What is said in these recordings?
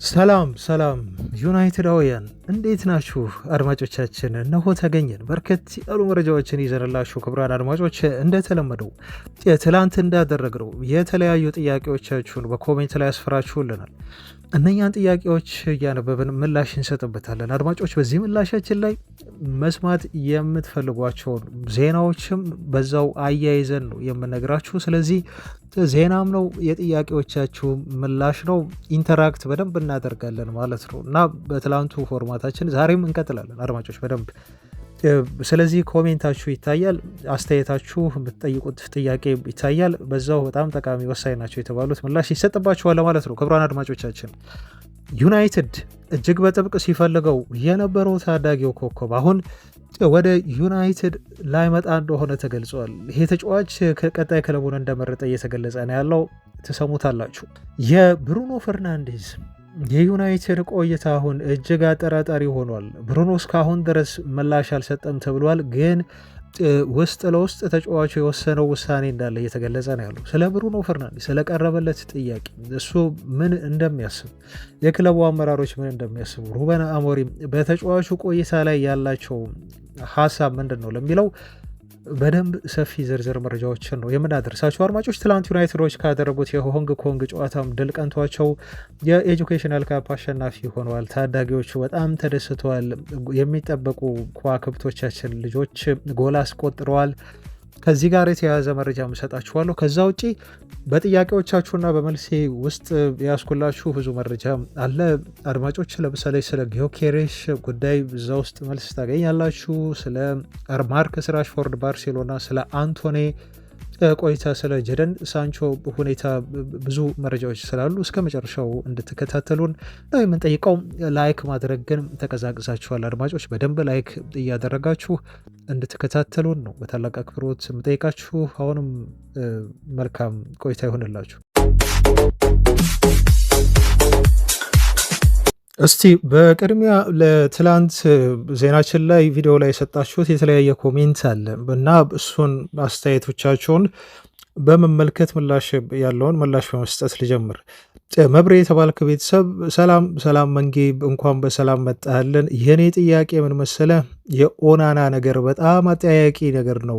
ሰላም ዩናይትዳውያን እንዴት ናችሁ? አድማጮቻችን እነሆ ተገኘን። በርከት ያሉ መረጃዎችን ይዘንላችሁ ክቡራን አድማጮች፣ እንደተለመደው ትላንት እንዳደረግነው የተለያዩ ጥያቄዎቻችሁን በኮሜንት ላይ ያስፈራችሁልናል። እነኛን ጥያቄዎች እያነበብን ምላሽ እንሰጥበታለን። አድማጮች በዚህ ምላሻችን ላይ መስማት የምትፈልጓቸውን ዜናዎችም በዛው አያይዘን ነው የምነግራችሁ። ስለዚህ ዜናም ነው የጥያቄዎቻችሁ ምላሽ ነው። ኢንተራክት በደንብ እናደርጋለን ማለት ነው እና በትላንቱ ፎርማታችን ዛሬም እንቀጥላለን አድማጮች በደንብ። ስለዚህ ኮሜንታችሁ ይታያል፣ አስተያየታችሁ የምትጠይቁት ጥያቄ ይታያል። በዛው በጣም ጠቃሚ ወሳኝ ናቸው የተባሉት ምላሽ ይሰጥባችኋል ማለት ነው። ክቡራን አድማጮቻችን ዩናይትድ እጅግ በጥብቅ ሲፈልገው የነበረው ታዳጊው ኮከብ አሁን ወደ ዩናይትድ ላይመጣ እንደሆነ ተገልጿል። ይሄ ተጫዋች ከቀጣይ ክለቡን እንደመረጠ እየተገለጸ ነው ያለው። ትሰሙታላችሁ። የብሩኖ ፈርናንዴዝ የዩናይትድ ቆይታ አሁን እጅግ አጠራጣሪ ሆኗል። ብሩኖ እስካሁን ድረስ ምላሽ አልሰጠም ተብሏል። ግን ውስጥ ለውስጥ ተጫዋቹ የወሰነው ውሳኔ እንዳለ እየተገለጸ ነው ያለው። ስለ ብሩኖ ፈርናንዴዝ ስለቀረበለት ጥያቄ እሱ ምን እንደሚያስብ፣ የክለቡ አመራሮች ምን እንደሚያስቡ፣ ሩበን አሞሪም በተጫዋቹ ቆይታ ላይ ያላቸው ሀሳብ ምንድን ነው ለሚለው በደንብ ሰፊ ዝርዝር መረጃዎችን ነው የምናደርሳቸው አድማጮች። ትላንት ዩናይትዶች ካደረጉት የሆንግ ኮንግ ጨዋታም ድል ቀንቷቸው የኤጁኬሽናል ካፕ አሸናፊ ሆነዋል። ታዳጊዎቹ በጣም ተደስተዋል። የሚጠበቁ ከዋክብቶቻችን ልጆች ጎል አስቆጥረዋል። ከዚህ ጋር የተያያዘ መረጃ ምሰጣችኋለሁ። ከዛ ውጪ በጥያቄዎቻችሁና በመልሴ ውስጥ ያስኩላችሁ ብዙ መረጃ አለ አድማጮች። ለምሳሌ ስለ ጊዮኬሬሽ ጉዳይ እዛ ውስጥ መልስ ታገኛላችሁ። ስለ ማርከስ ራሽፎርድ ባርሴሎና፣ ስለ አንቶኔ ቆይታ፣ ስለ ጀደን ሳንቾ ሁኔታ ብዙ መረጃዎች ስላሉ እስከ መጨረሻው እንድትከታተሉን ነው የምንጠይቀው። ላይክ ማድረግ ግን ተቀዛቅዛችኋል አድማጮች። በደንብ ላይክ እያደረጋችሁ እንድትከታተሉን ነው በታላቅ አክብሮት የምጠይቃችሁ። አሁንም መልካም ቆይታ ይሆንላችሁ። እስቲ በቅድሚያ ለትላንት ዜናችን ላይ ቪዲዮ ላይ የሰጣችሁት የተለያየ ኮሜንት አለ እና እሱን አስተያየቶቻችሁን በመመልከት ምላሽ ያለውን ምላሽ በመስጠት ልጀምር። መብሬ የተባልክ ቤተሰብ ሰላም መንጌ፣ እንኳን በሰላም መጣልን። የኔ ጥያቄ ምን መሰለ፣ የኦናና ነገር በጣም አጠያያቂ ነገር ነው።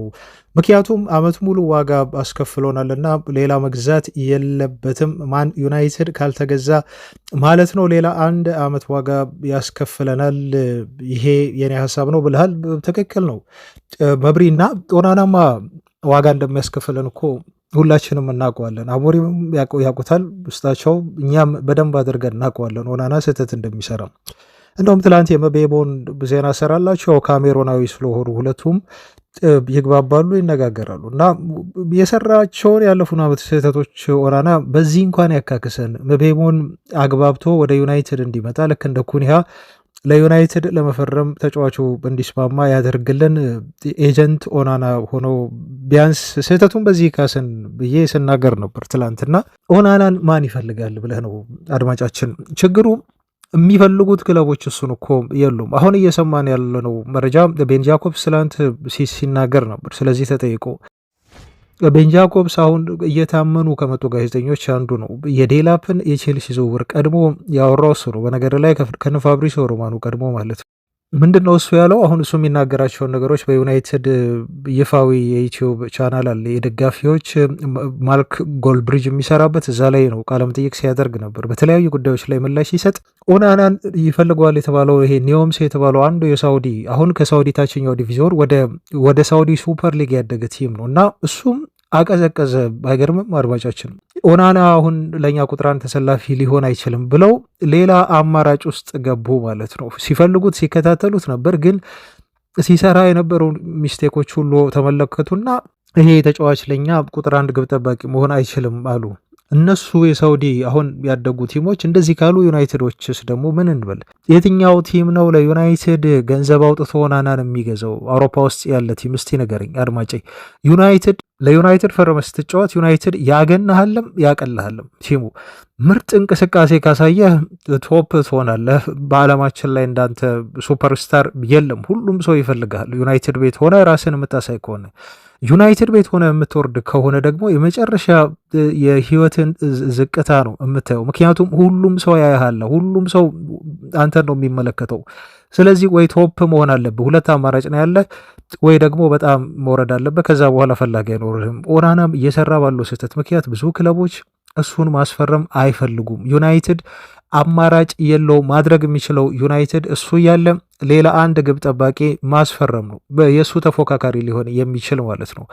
ምክንያቱም አመት ሙሉ ዋጋ አስከፍሎናልና ሌላ መግዛት የለበትም። ማን ዩናይትድ ካልተገዛ ማለት ነው ሌላ አንድ አመት ዋጋ ያስከፍለናል። ይሄ የኔ ሀሳብ ነው ብልሃል። ትክክል ነው መብሪ። እና ኦናናማ ዋጋ እንደሚያስከፍለን እኮ ሁላችንም እናውቀዋለን። አሞሪም ያውቁታል ውስጣቸው፣ እኛም በደንብ አድርገን እናውቀዋለን ኦናና ስህተት እንደሚሰራ። እንደውም ትላንት የመቤቦን ዜና ሰራላቸው። ካሜሮናዊ ስለሆኑ ሁለቱም ይግባባሉ፣ ይነጋገራሉ እና የሰራቸውን ያለፉን ዓመት ስህተቶች ኦናና በዚህ እንኳን ያካክሰን። መቤቦን አግባብቶ ወደ ዩናይትድ እንዲመጣ ልክ እንደ ኩኒያ ለዩናይትድ ለመፈረም ተጫዋቹ እንዲስማማ ያደርግልን ኤጀንት ኦናና ሆኖ ቢያንስ ስህተቱን በዚህ ካስን ብዬ ስናገር ነበር ትላንትና። ኦናናን ማን ይፈልጋል ብለህ ነው አድማጫችን። ችግሩ የሚፈልጉት ክለቦች እሱን እኮ የሉም። አሁን እየሰማን ያለነው መረጃ ቤን ጃኮብስ ትላንት ሲናገር ነበር። ስለዚህ ተጠይቆ ቤን ጃኮብስ አሁን እየታመኑ ከመጡ ጋዜጠኞች አንዱ ነው። የዴላፕን የቼልሲ ዝውውር ቀድሞ ያወራው እሱ ነው። በነገር ላይ ከነፋብሪሲዮ ሮማኖ ቀድሞ ማለት ነው። ምንድን ነው እሱ ያለው? አሁን እሱ የሚናገራቸውን ነገሮች በዩናይትድ ይፋዊ የዩቲዩብ ቻናል አለ የደጋፊዎች ማርክ ጎልብሪጅ የሚሰራበት፣ እዛ ላይ ነው ቃለመጠይቅ ሲያደርግ ነበር። በተለያዩ ጉዳዮች ላይ ምላሽ ሲሰጥ ኦናናን ይፈልገዋል የተባለው ይሄ ኒዮምስ የተባለው አንዱ የሳውዲ አሁን ከሳውዲ ታችኛው ዲቪዚዮን ወደ ሳውዲ ሱፐር ሊግ ያደገ ቲም ነው እና እሱም አቀዘቀዘ። አይገርምም አድማጫችን? ኦናና አሁን ለእኛ ቁጥራን ተሰላፊ ሊሆን አይችልም ብለው ሌላ አማራጭ ውስጥ ገቡ ማለት ነው። ሲፈልጉት ሲከታተሉት ነበር፣ ግን ሲሰራ የነበሩ ሚስቴኮች ሁሉ ተመለከቱና ይሄ ተጫዋች ለእኛ ቁጥር አንድ ግብ ጠባቂ መሆን አይችልም አሉ። እነሱ የሳውዲ አሁን ያደጉ ቲሞች እንደዚህ ካሉ ዩናይትዶችስ ደግሞ ምን እንበል? የትኛው ቲም ነው ለዩናይትድ ገንዘብ አውጥቶ ኦናናን የሚገዛው? አውሮፓ ውስጥ ያለ ቲም እስቲ ንገረኝ አድማጬ። ለዩናይትድ ፈርመ ስትጫወት ዩናይትድ ያገናሃለም ያቀልሃለም። ቲሙ ምርጥ እንቅስቃሴ ካሳየህ ቶፕ ትሆናለህ። በዓለማችን ላይ እንዳንተ ሱፐርስታር የለም። ሁሉም ሰው ይፈልጋል። ዩናይትድ ቤት ሆነ ራስን የምታሳይ ከሆነ ዩናይትድ ቤት ሆነ የምትወርድ ከሆነ ደግሞ የመጨረሻ የህይወትን ዝቅታ ነው የምታየው። ምክንያቱም ሁሉም ሰው ያያሃል፣ ሁሉም ሰው አንተን ነው የሚመለከተው። ስለዚህ ወይ ቶፕ መሆን አለብህ፣ ሁለት አማራጭ ነው ያለ፣ ወይ ደግሞ በጣም መውረድ አለብህ። ከዛ በኋላ ፈላጊ አይኖርህም። ኦናናም እየሰራ ባለው ስህተት ምክንያት ብዙ ክለቦች እሱን ማስፈረም አይፈልጉም። ዩናይትድ አማራጭ የለው። ማድረግ የሚችለው ዩናይትድ እሱ እያለ ሌላ አንድ ግብ ጠባቂ ማስፈረም ነው፣ የእሱ ተፎካካሪ ሊሆን የሚችል ማለት ነው።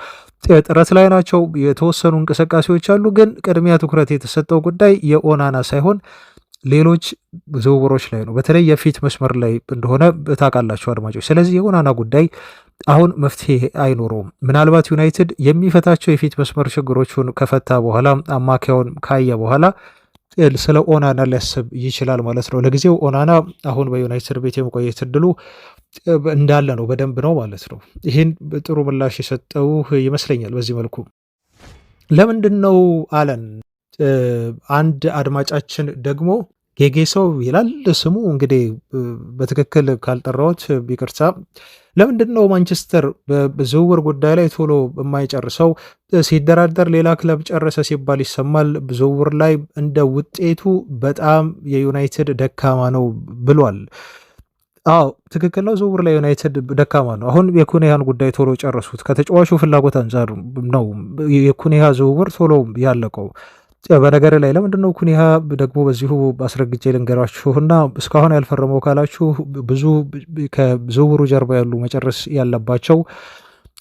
ጥረት ላይ ናቸው። የተወሰኑ እንቅስቃሴዎች አሉ፣ ግን ቅድሚያ ትኩረት የተሰጠው ጉዳይ የኦናና ሳይሆን ሌሎች ዝውውሮች ላይ ነው። በተለይ የፊት መስመር ላይ እንደሆነ ታውቃላችሁ አድማጮች። ስለዚህ የኦናና ጉዳይ አሁን መፍትሄ አይኖረውም። ምናልባት ዩናይትድ የሚፈታቸው የፊት መስመር ችግሮቹን ከፈታ በኋላ አማካዩን ካየ በኋላ ስለ ኦናና ሊያስብ ይችላል ማለት ነው። ለጊዜው ኦናና አሁን በዩናይትድ ቤት የመቆየት እድሉ እንዳለ ነው፣ በደንብ ነው ማለት ነው። ይህን ጥሩ ምላሽ የሰጠው ይመስለኛል። በዚህ መልኩ ለምንድን ነው አለን አንድ አድማጫችን ደግሞ ጌጌሰው ይላል ስሙ። እንግዲህ በትክክል ካልጠራዎች ይቅርታ። ለምንድን ነው ማንቸስተር በዝውውር ጉዳይ ላይ ቶሎ የማይጨርሰው? ሲደራደር ሌላ ክለብ ጨረሰ ሲባል ይሰማል። ዝውውር ላይ እንደ ውጤቱ በጣም የዩናይትድ ደካማ ነው ብሏል። አዎ ትክክል ነው። ዝውውር ላይ ዩናይትድ ደካማ ነው። አሁን የኩኒያን ጉዳይ ቶሎ ጨረሱት። ከተጫዋቹ ፍላጎት አንጻር ነው የኩኒያ ዝውውር ቶሎ ያለቀው። በነገር ላይ ለምንድነው ኩኒሃ ደግሞ በዚሁ አስረግጬ ልንገራችሁና እስካሁን ያልፈረመው ካላችሁ ብዙ ከዝውውሩ ጀርባ ያሉ መጨረስ ያለባቸው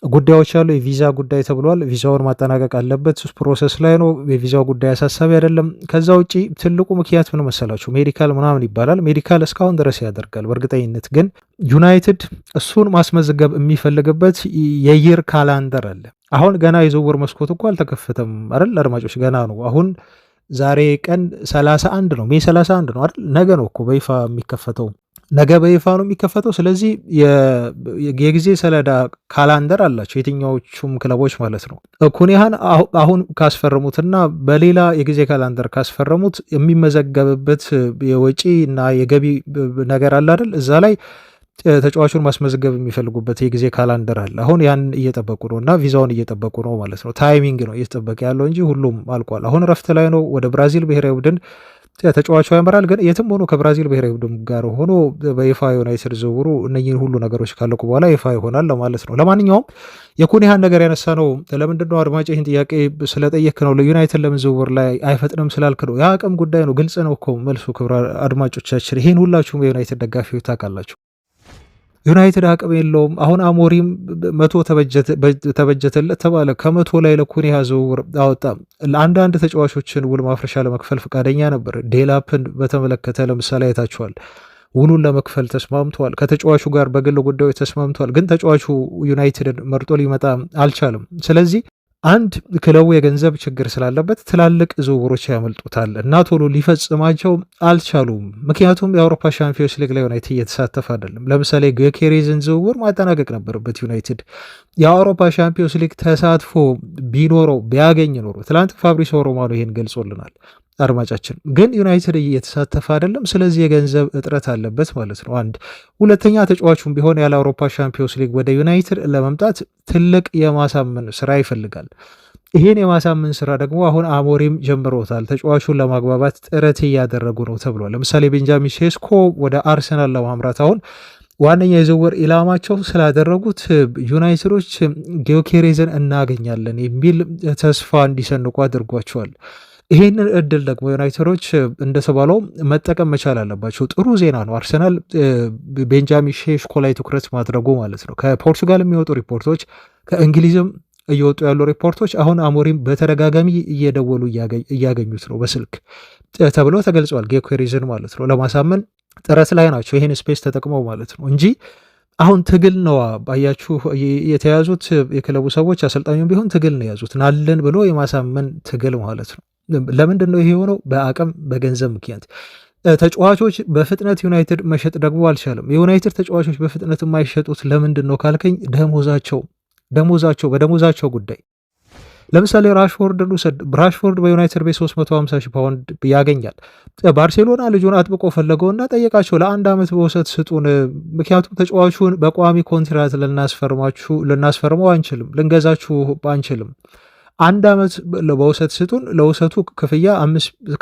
ጉዳዮች አሉ። የቪዛ ጉዳይ ተብሏል። ቪዛውን ማጠናቀቅ አለበት፣ ፕሮሰስ ላይ ነው። የቪዛው ጉዳይ አሳሳቢ አይደለም። ከዛ ውጪ ትልቁ ምክንያት ምን መሰላችሁ? ሜዲካል ምናምን ይባላል። ሜዲካል እስካሁን ድረስ ያደርጋል። በእርግጠኝነት ግን ዩናይትድ እሱን ማስመዝገብ የሚፈልግበት የይር ካላንደር አለ። አሁን ገና የዝውውር መስኮት እኮ አልተከፈተም አይደል አድማጮች? ገና ነው። አሁን ዛሬ ቀን 31 ነው፣ ሜይ 31 ነው አይደል? ነገ ነው እኮ በይፋ የሚከፈተው፣ ነገ በይፋ ነው የሚከፈተው። ስለዚህ የጊዜ ሰሌዳ ካላንደር አላቸው የትኛዎቹም ክለቦች ማለት ነው። ኩኒሃን አሁን ካስፈረሙትና በሌላ የጊዜ ካላንደር ካስፈረሙት የሚመዘገብበት የወጪ እና የገቢ ነገር አለ አይደል? እዛ ላይ ተጫዋቹን ማስመዝገብ የሚፈልጉበት የጊዜ ካላንደር አለ። አሁን ያን እየጠበቁ ነው እና ቪዛውን እየጠበቁ ነው ማለት ነው። ታይሚንግ ነው እየተጠበቀ ያለው እንጂ ሁሉም አልቋል። አሁን ረፍት ላይ ነው። ወደ ብራዚል ብሔራዊ ቡድን ተጫዋቹ ያመራል። ግን የትም ሆኖ ከብራዚል ብሔራዊ ቡድን ጋር ሆኖ በይፋ ዩናይትድ ዝውውሩ እነኚህን ሁሉ ነገሮች ካለቁ በኋላ ይፋ ይሆናል ማለት ነው። ለማንኛውም የኩኒሃን ነገር ያነሳ ነው። ለምንድን ነው አድማጭ ይህን ጥያቄ ስለጠየክ ነው። ለዩናይትድ ለምን ዝውውር ላይ አይፈጥንም ስላልክ ነው። የአቅም ጉዳይ ነው። ግልጽ ነው እኮ መልሱ። ክብረ አድማጮቻችን ይህን ሁላችሁም የዩናይትድ ደጋፊዎች ታውቃላችሁ። ዩናይትድ አቅም የለውም። አሁን አሞሪም 100 ተበጀተለት ተባለ። ከ100 ላይ ለኩኒሃ ዝውውር አወጣ። ለአንዳንድ ተጫዋቾችን ውል ማፍረሻ ለመክፈል ፈቃደኛ ነበር። ዴላፕን በተመለከተ ለምሳሌ አይታችኋል። ውሉን ለመክፈል ተስማምተዋል። ከተጫዋቹ ጋር በግል ጉዳዮች ተስማምተዋል። ግን ተጫዋቹ ዩናይትድን መርጦ ሊመጣ አልቻለም። ስለዚህ አንድ ክለቡ የገንዘብ ችግር ስላለበት ትላልቅ ዝውውሮች ያመልጡታል እና ቶሎ ሊፈጽማቸው አልቻሉም። ምክንያቱም የአውሮፓ ሻምፒዮንስ ሊግ ላይ ዩናይትድ እየተሳተፈ አይደለም። ለምሳሌ ጌኬሬዝን ዝውውር ማጠናቀቅ ነበረበት ዩናይትድ። የአውሮፓ ሻምፒዮንስ ሊግ ተሳትፎ ቢኖረው ቢያገኝ ኖሮ ትላንት ፋብሪሶ ሮማኖ ይሄን ገልጾልናል አድማጫችን። ግን ዩናይትድ እየተሳተፈ አይደለም። ስለዚህ የገንዘብ እጥረት አለበት ማለት ነው። አንድ ሁለተኛ፣ ተጫዋቹም ቢሆን ያለ አውሮፓ ሻምፒዮንስ ሊግ ወደ ዩናይትድ ለመምጣት ትልቅ የማሳመን ስራ ይፈልጋል። ይህን የማሳመን ስራ ደግሞ አሁን አሞሪም ጀምሮታል። ተጫዋቹን ለማግባባት ጥረት እያደረጉ ነው ተብሏል። ለምሳሌ ቤንጃሚን ሴስኮ ወደ አርሰናል ለማምራት አሁን ዋነኛ የዝውውር ኢላማቸው ስላደረጉት ዩናይትዶች ጊዮኬሬዝን እናገኛለን የሚል ተስፋ እንዲሰንቁ አድርጓቸዋል። ይህንን እድል ደግሞ ዩናይትዶች እንደተባለው መጠቀም መቻል አለባቸው። ጥሩ ዜና ነው። አርሰናል ቤንጃሚን ሼሽኮ ላይ ትኩረት ማድረጉ ማለት ነው። ከፖርቱጋል የሚወጡ ሪፖርቶች፣ ከእንግሊዝም እየወጡ ያሉ ሪፖርቶች አሁን አሞሪም በተደጋጋሚ እየደወሉ እያገኙት ነው በስልክ ተብሎ ተገልጿል። ጊዮኬሬዝን ማለት ነው ለማሳመን ጥረት ላይ ናቸው። ይህን ስፔስ ተጠቅመው ማለት ነው እንጂ አሁን ትግል ነው ባያችሁ የተያዙት የክለቡ ሰዎች፣ አሰልጣኙም ቢሆን ትግል ነው የያዙት። ናለን ብሎ የማሳመን ትግል ማለት ነው። ለምንድን ነው ይሄ የሆነው? በአቅም በገንዘብ ምክንያት። ተጫዋቾች በፍጥነት ዩናይትድ መሸጥ ደግሞ አልቻለም። የዩናይትድ ተጫዋቾች በፍጥነት የማይሸጡት ለምንድን ነው ካልከኝ፣ በደሞዛቸው ጉዳይ ለምሳሌ ራሽፎርድን ውሰድ። ራሽፎርድ በዩናይትድ ቤት 350 ሺህ ፓውንድ ያገኛል። ባርሴሎና ልጁን አጥብቆ ፈለገውና ጠየቃቸው፣ ለአንድ ዓመት በውሰት ስጡን፣ ምክንያቱም ተጫዋቹን በቋሚ ኮንትራት ልናስፈርመው አንችልም፣ ልንገዛችሁ አንችልም። አንድ ዓመት በውሰት ስጡን፣ ለውሰቱ ክፍያ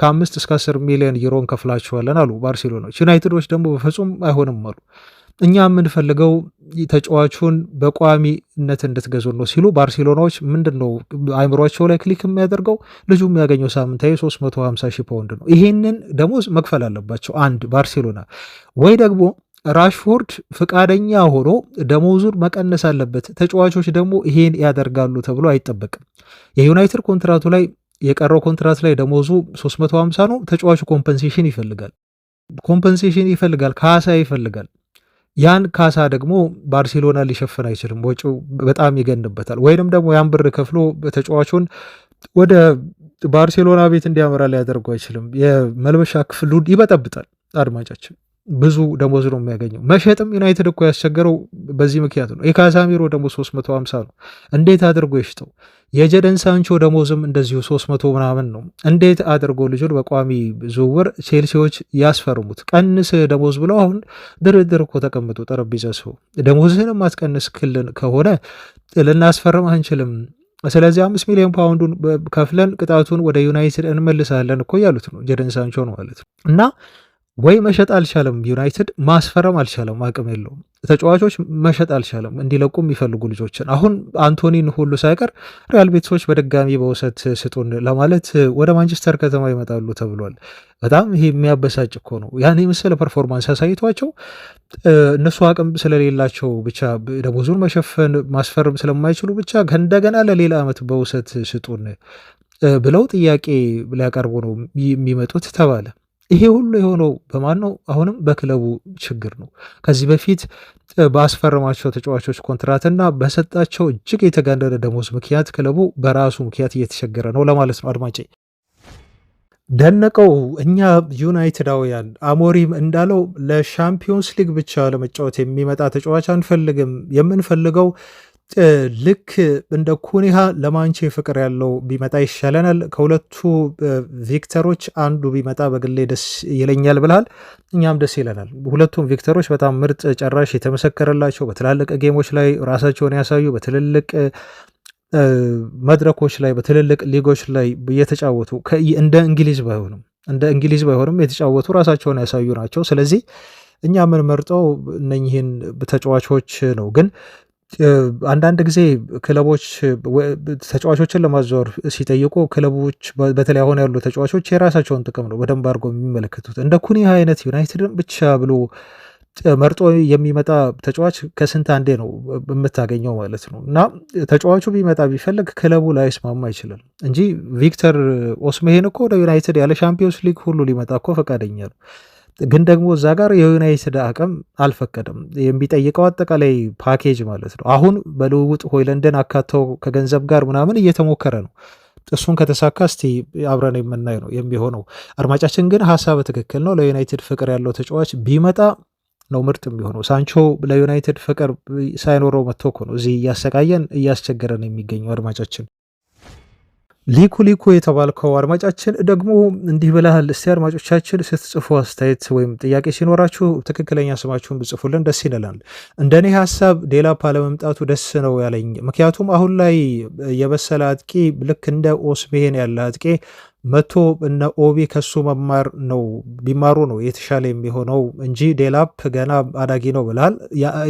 ከ5 እስከ 10 ሚሊዮን ዩሮ እንከፍላችኋለን አሉ ባርሴሎናዎች። ዩናይትዶች ደግሞ በፍጹም አይሆንም አሉ። እኛ የምንፈልገው ተጫዋቹን በቋሚነት እንድትገዙ ነው ሲሉ ባርሴሎናዎች ምንድን ነው አይምሯቸው ላይ ክሊክ የሚያደርገው ልጁ የሚያገኘው ሳምንታዊ 350 ሺህ ፓውንድ ነው። ይሄንን ደሞዝ መክፈል አለባቸው አንድ ባርሴሎና፣ ወይ ደግሞ ራሽፎርድ ፍቃደኛ ሆኖ ደሞዙን መቀነስ አለበት። ተጫዋቾች ደግሞ ይሄን ያደርጋሉ ተብሎ አይጠበቅም። የዩናይትድ ኮንትራቱ ላይ የቀረው ኮንትራት ላይ ደሞዙ 350 ነው። ተጫዋቹ ኮምፐንሴሽን ይፈልጋል፣ ካሳ ይፈልጋል። ያን ካሳ ደግሞ ባርሴሎና ሊሸፍን አይችልም። ወጪው በጣም ይገንበታል። ወይንም ደግሞ ያን ብር ከፍሎ ተጫዋቹን ወደ ባርሴሎና ቤት እንዲያመራ ሊያደርጉ አይችልም። የመልበሻ ክፍሉን ይበጠብጣል። አድማጫችን ብዙ ደሞዝ ነው የሚያገኘው። መሸጥም ዩናይትድ እኮ ያስቸገረው በዚህ ምክንያት ነው። የካዛሚሮ ደሞዝ 350 ነው። እንዴት አድርጎ ይሽጠው? የጀደን ሳንቾ ደሞዝም እንደዚሁ 300 ምናምን ነው። እንዴት አድርጎ ልጁን በቋሚ ዝውውር ቼልሲዎች ያስፈርሙት? ቀንስ ደሞዝ ብለው አሁን ድርድር እኮ ተቀምጡ ጠረጴዛ ሰው ደሞዝህን ማትቀንስ ክልን ከሆነ ልናስፈርም አንችልም። ስለዚህ 5 ሚሊዮን ፓውንዱን ከፍለን ቅጣቱን ወደ ዩናይትድ እንመልሳለን እኮ ያሉት ነው። ጀደን ሳንቾ ነው ማለት ነው። እና ወይ መሸጥ አልቻለም ዩናይትድ፣ ማስፈረም አልቻለም፣ አቅም የለውም። ተጫዋቾች መሸጥ አልቻለም፣ እንዲለቁ የሚፈልጉ ልጆችን። አሁን አንቶኒን ሁሉ ሳይቀር ሪያል ቤቲሶች በድጋሚ በውሰት ስጡን ለማለት ወደ ማንቸስተር ከተማ ይመጣሉ ተብሏል። በጣም ይሄ የሚያበሳጭ እኮ ነው። ያን የመሰለ ፐርፎርማንስ አሳይቷቸው እነሱ አቅም ስለሌላቸው ብቻ ደሞዙን መሸፈን ማስፈረም ስለማይችሉ ብቻ ከእንደገና ለሌላ ዓመት በውሰት ስጡን ብለው ጥያቄ ሊያቀርቡ ነው የሚመጡት ተባለ። ይሄ ሁሉ የሆነው በማን ነው? አሁንም በክለቡ ችግር ነው። ከዚህ በፊት በአስፈረማቸው ተጫዋቾች ኮንትራትና በሰጣቸው እጅግ የተጋነነ ደሞዝ ምክንያት ክለቡ በራሱ ምክንያት እየተቸገረ ነው ለማለት ነው። አድማጬ ደነቀው፣ እኛ ዩናይትዳውያን አሞሪም እንዳለው ለሻምፒዮንስ ሊግ ብቻ ለመጫወት የሚመጣ ተጫዋች አንፈልግም። የምንፈልገው ልክ እንደ ኩኒሃ ለማንቼ ፍቅር ያለው ቢመጣ ይሻለናል። ከሁለቱ ቪክተሮች አንዱ ቢመጣ በግሌ ደስ ይለኛል ብለሃል። እኛም ደስ ይለናል። ሁለቱም ቪክተሮች በጣም ምርጥ ጨራሽ የተመሰከረላቸው፣ በትላልቅ ጌሞች ላይ ራሳቸውን ያሳዩ፣ በትልልቅ መድረኮች ላይ በትልልቅ ሊጎች ላይ እየተጫወቱ እንደ እንግሊዝ ባይሆንም የተጫወቱ ራሳቸውን ያሳዩ ናቸው። ስለዚህ እኛ የምንመርጠው እነኝህን ተጫዋቾች ነው። ግን አንዳንድ ጊዜ ክለቦች ተጫዋቾችን ለማዘዋወር ሲጠይቁ ክለቦች በተለይ አሁን ያሉ ተጫዋቾች የራሳቸውን ጥቅም ነው በደንብ አድርገው የሚመለከቱት። እንደ ኩኒያ አይነት ዩናይትድን ብቻ ብሎ መርጦ የሚመጣ ተጫዋች ከስንት አንዴ ነው የምታገኘው ማለት ነው። እና ተጫዋቹ ቢመጣ ቢፈልግ ክለቡ ላይስማማ ይችላል እንጂ ቪክተር ኦስሜሄን እኮ ወደ ዩናይትድ ያለ ሻምፒዮንስ ሊግ ሁሉ ሊመጣ እኮ ፈቃደኛ ነው። ግን ደግሞ እዛ ጋር የዩናይትድ አቅም አልፈቀደም። የሚጠይቀው አጠቃላይ ፓኬጅ ማለት ነው። አሁን በልውውጥ ሆይለንድን አካተው ከገንዘብ ጋር ምናምን እየተሞከረ ነው። እሱን ከተሳካ እስቲ አብረን የምናይ ነው የሚሆነው። አድማጫችን ግን ሀሳብ ትክክል ነው። ለዩናይትድ ፍቅር ያለው ተጫዋች ቢመጣ ነው ምርጥ የሚሆነው። ሳንቾ ለዩናይትድ ፍቅር ሳይኖረው መጥቶ እኮ ነው እዚህ እያሰቃየን እያስቸገረን የሚገኘው። አድማጫችን ሊኩ የተባልከው አድማጫችን ደግሞ እንዲህ ብለሃል። እስቲ አድማጮቻችን ስትጽፉ አስተያየት ወይም ጥያቄ ሲኖራችሁ ትክክለኛ ስማችሁን ብጽፉልን ደስ ይለናል። እንደኔ ሀሳብ ዴላፕ አለመምጣቱ ደስ ነው ያለኝ። ምክንያቱም አሁን ላይ የበሰለ አጥቂ ልክ እንደ ኦስሜሄን ያለ አጥቂ መቶ እነ ኦቢ ከሱ ቢማሩ ነው የተሻለ የሚሆነው እንጂ ዴላፕ ገና አዳጊ ነው ብላል።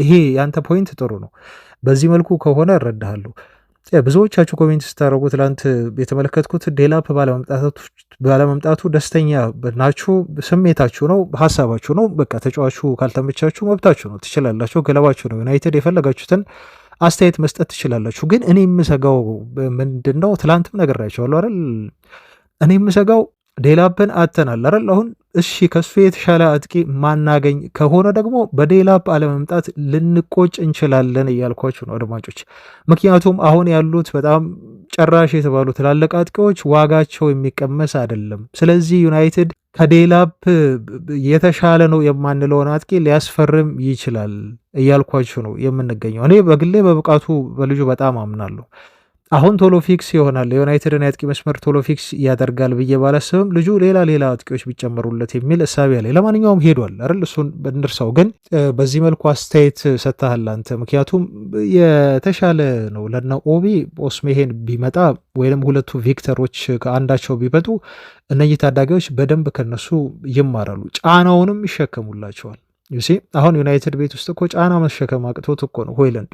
ይሄ ያንተ ፖይንት ጥሩ ነው። በዚህ መልኩ ከሆነ እረዳሃለሁ። ብዙዎቻችሁ ኮሜንት ስታደረጉ ትላንት የተመለከትኩት ዴላፕ ባለመምጣቱ ደስተኛ ናችሁ፣ ስሜታችሁ ነው፣ ሀሳባችሁ ነው። በቃ ተጫዋቹ ካልተመቻችሁ መብታችሁ ነው፣ ትችላላችሁ፣ ገለባችሁ ነው። ዩናይትድ የፈለጋችሁትን አስተያየት መስጠት ትችላላችሁ። ግን እኔ የምሰጋው ምንድን ነው? ትላንትም ነግሬያቸዋለሁ አይደል? እኔ የምሰጋው ዴላፕን አተናል አይደል? አሁን እሺ ከሱ የተሻለ አጥቂ ማናገኝ ከሆነ ደግሞ በዴላፕ አለመምጣት ልንቆጭ እንችላለን እያልኳችሁ ነው አድማጮች። ምክንያቱም አሁን ያሉት በጣም ጨራሽ የተባሉ ትላልቅ አጥቂዎች ዋጋቸው የሚቀመስ አይደለም። ስለዚህ ዩናይትድ ከዴላፕ የተሻለ ነው የማንለውን አጥቂ ሊያስፈርም ይችላል እያልኳችሁ ነው የምንገኘው። እኔ በግሌ በብቃቱ በልጁ በጣም አምናለሁ። አሁን ቶሎ ፊክስ ይሆናል የዩናይትድን የአጥቂ መስመር ቶሎ ፊክስ ያደርጋል ብዬ ባላስብም ልጁ ሌላ አጥቂዎች ቢጨመሩለት የሚል እሳቤ አለ። ለማንኛውም ሄዷል አይደል? እሱን እንርሳው። ግን በዚህ መልኩ አስተያየት ሰጥተሃል አንተ። ምክንያቱም የተሻለ ነው ለነ ኦቢ ኦስሜሄን ቢመጣ ወይም ሁለቱ ቪክተሮች ከአንዳቸው ቢመጡ እነዚህ ታዳጊዎች በደንብ ከነሱ ይማራሉ፣ ጫናውንም ይሸከሙላቸዋል። ዩሲ አሁን ዩናይትድ ቤት ውስጥ እኮ ጫና መሸከም አቅቶት እኮ ነው ሆይለንድ።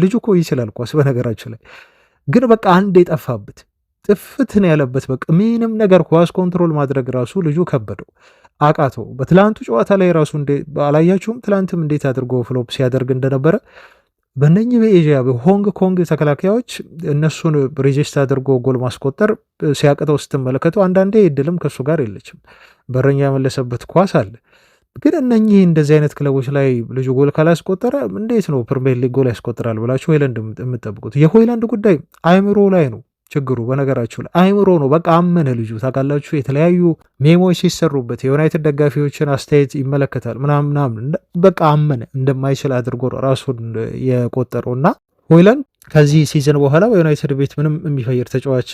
ልጁ እኮ ይችላል ኳስ በነገራችን ላይ ግን በቃ አንድ የጠፋበት ጥፍትን ያለበት በቃ ምንም ነገር ኳስ ኮንትሮል ማድረግ ራሱ ልጁ ከበደው አቃተው። በትላንቱ ጨዋታ ላይ ራሱ አላያችሁም? ትላንትም እንዴት አድርጎ ፍሎፕ ሲያደርግ እንደነበረ በእነኚህ በኤዥያ በሆንግ ኮንግ ተከላካዮች እነሱን ሬጅስት አድርጎ ጎል ማስቆጠር ሲያቅተው ስትመለከቱ አንዳንዴ እድልም ከእሱ ጋር የለችም። በረኛ የመለሰበት ኳስ አለ። ግን እነኚህ እንደዚህ አይነት ክለቦች ላይ ልጁ ጎል ካላስቆጠረ እንዴት ነው ፕሪሚየር ሊግ ጎል ያስቆጥራል ብላችሁ ሆይላንድ የምትጠብቁት? የሆይላንድ ጉዳይ አይምሮ ላይ ነው ችግሩ። በነገራችሁ ላይ አይምሮ ነው። በቃ አመነ ልጁ። ታውቃላችሁ የተለያዩ ሜሞች ሲሰሩበት የዩናይትድ ደጋፊዎችን አስተያየት ይመለከታል ምናምን በቃ አመነ እንደማይችል አድርጎ ራሱን የቆጠረው እና ሆይላንድ ከዚህ ሲዝን በኋላ በዩናይትድ ቤት ምንም የሚፈይር ተጫዋች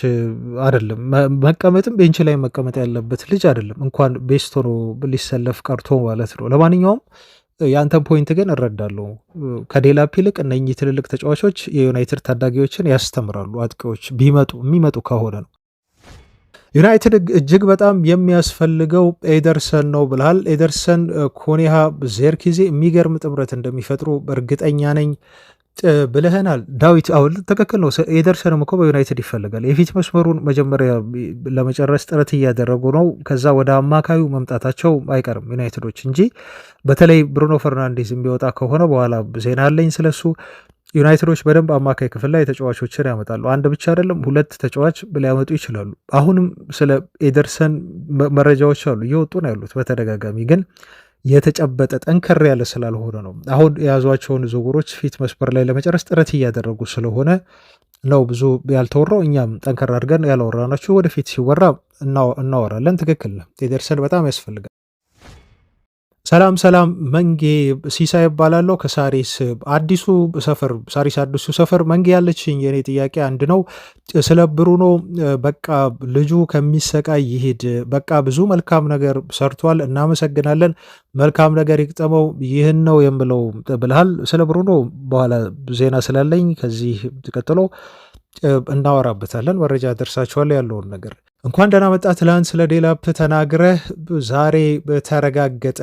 አይደለም። መቀመጥም ቤንች ላይ መቀመጥ ያለበት ልጅ አይደለም፣ እንኳን ቤስት ሆኖ ሊሰለፍ ቀርቶ ማለት ነው። ለማንኛውም የአንተን ፖይንት ግን እረዳለሁ። ከዴላፕ ይልቅ እነኚህ ትልልቅ ተጫዋቾች የዩናይትድ ታዳጊዎችን ያስተምራሉ። አጥቂዎች የሚመጡ ከሆነ ነው። ዩናይትድ እጅግ በጣም የሚያስፈልገው ኤደርሰን ነው ብልሃል። ኤደርሰን፣ ኮኔሃ፣ ዜርኪዜ የሚገርም ጥምረት እንደሚፈጥሩ እርግጠኛ ነኝ ብለህናል ዳዊት። አሁን ትክክል ነው። ኤደርሰንም እኮ በዩናይትድ ይፈልጋል። የፊት መስመሩን መጀመሪያ ለመጨረስ ጥረት እያደረጉ ነው። ከዛ ወደ አማካዩ መምጣታቸው አይቀርም ዩናይትዶች እንጂ በተለይ ብሩኖ ፈርናንዴዝ የሚወጣ ከሆነ በኋላ ዜና አለኝ ስለሱ። ዩናይትዶች በደንብ አማካይ ክፍል ላይ ተጫዋቾችን ያመጣሉ። አንድ ብቻ አይደለም፣ ሁለት ተጫዋች ሊያመጡ ይችላሉ። አሁንም ስለ ኤደርሰን መረጃዎች አሉ እየወጡ ነው ያሉት በተደጋጋሚ ግን የተጨበጠ ጠንከር ያለ ስላልሆነ ነው። አሁን የያዟቸውን ዝውውሮች ፊት መስመር ላይ ለመጨረስ ጥረት እያደረጉ ስለሆነ ነው ብዙ ያልተወራው። እኛም ጠንከር አድርገን ያላወራናችሁ ወደፊት ሲወራ እናወራለን። ትክክል ነው። ኤደርሰን በጣም ያስፈልጋል። ሰላም መንጌ ሲሳይ ይባላለሁ ከሳሪስ አዲሱ ሰፈር መንጌ ያለችኝ የኔ ጥያቄ አንድ ነው። ስለ ብሩኖ በቃ ልጁ ከሚሰቃይ ይሂድ። በቃ ብዙ መልካም ነገር ሰርቷል፣ እናመሰግናለን፣ መልካም ነገር ይግጠመው፣ ይህን ነው የምለው ብልሃል። ስለ ብሩኖ በኋላ ዜና ስላለኝ ከዚህ ቀጥሎ እናወራበታለን። መረጃ ደርሳችኋል ያለውን ነገር። እንኳን ደህና መጣ። ትላንት ስለ ዴላፕ ተናግረህ ዛሬ ተረጋገጠ።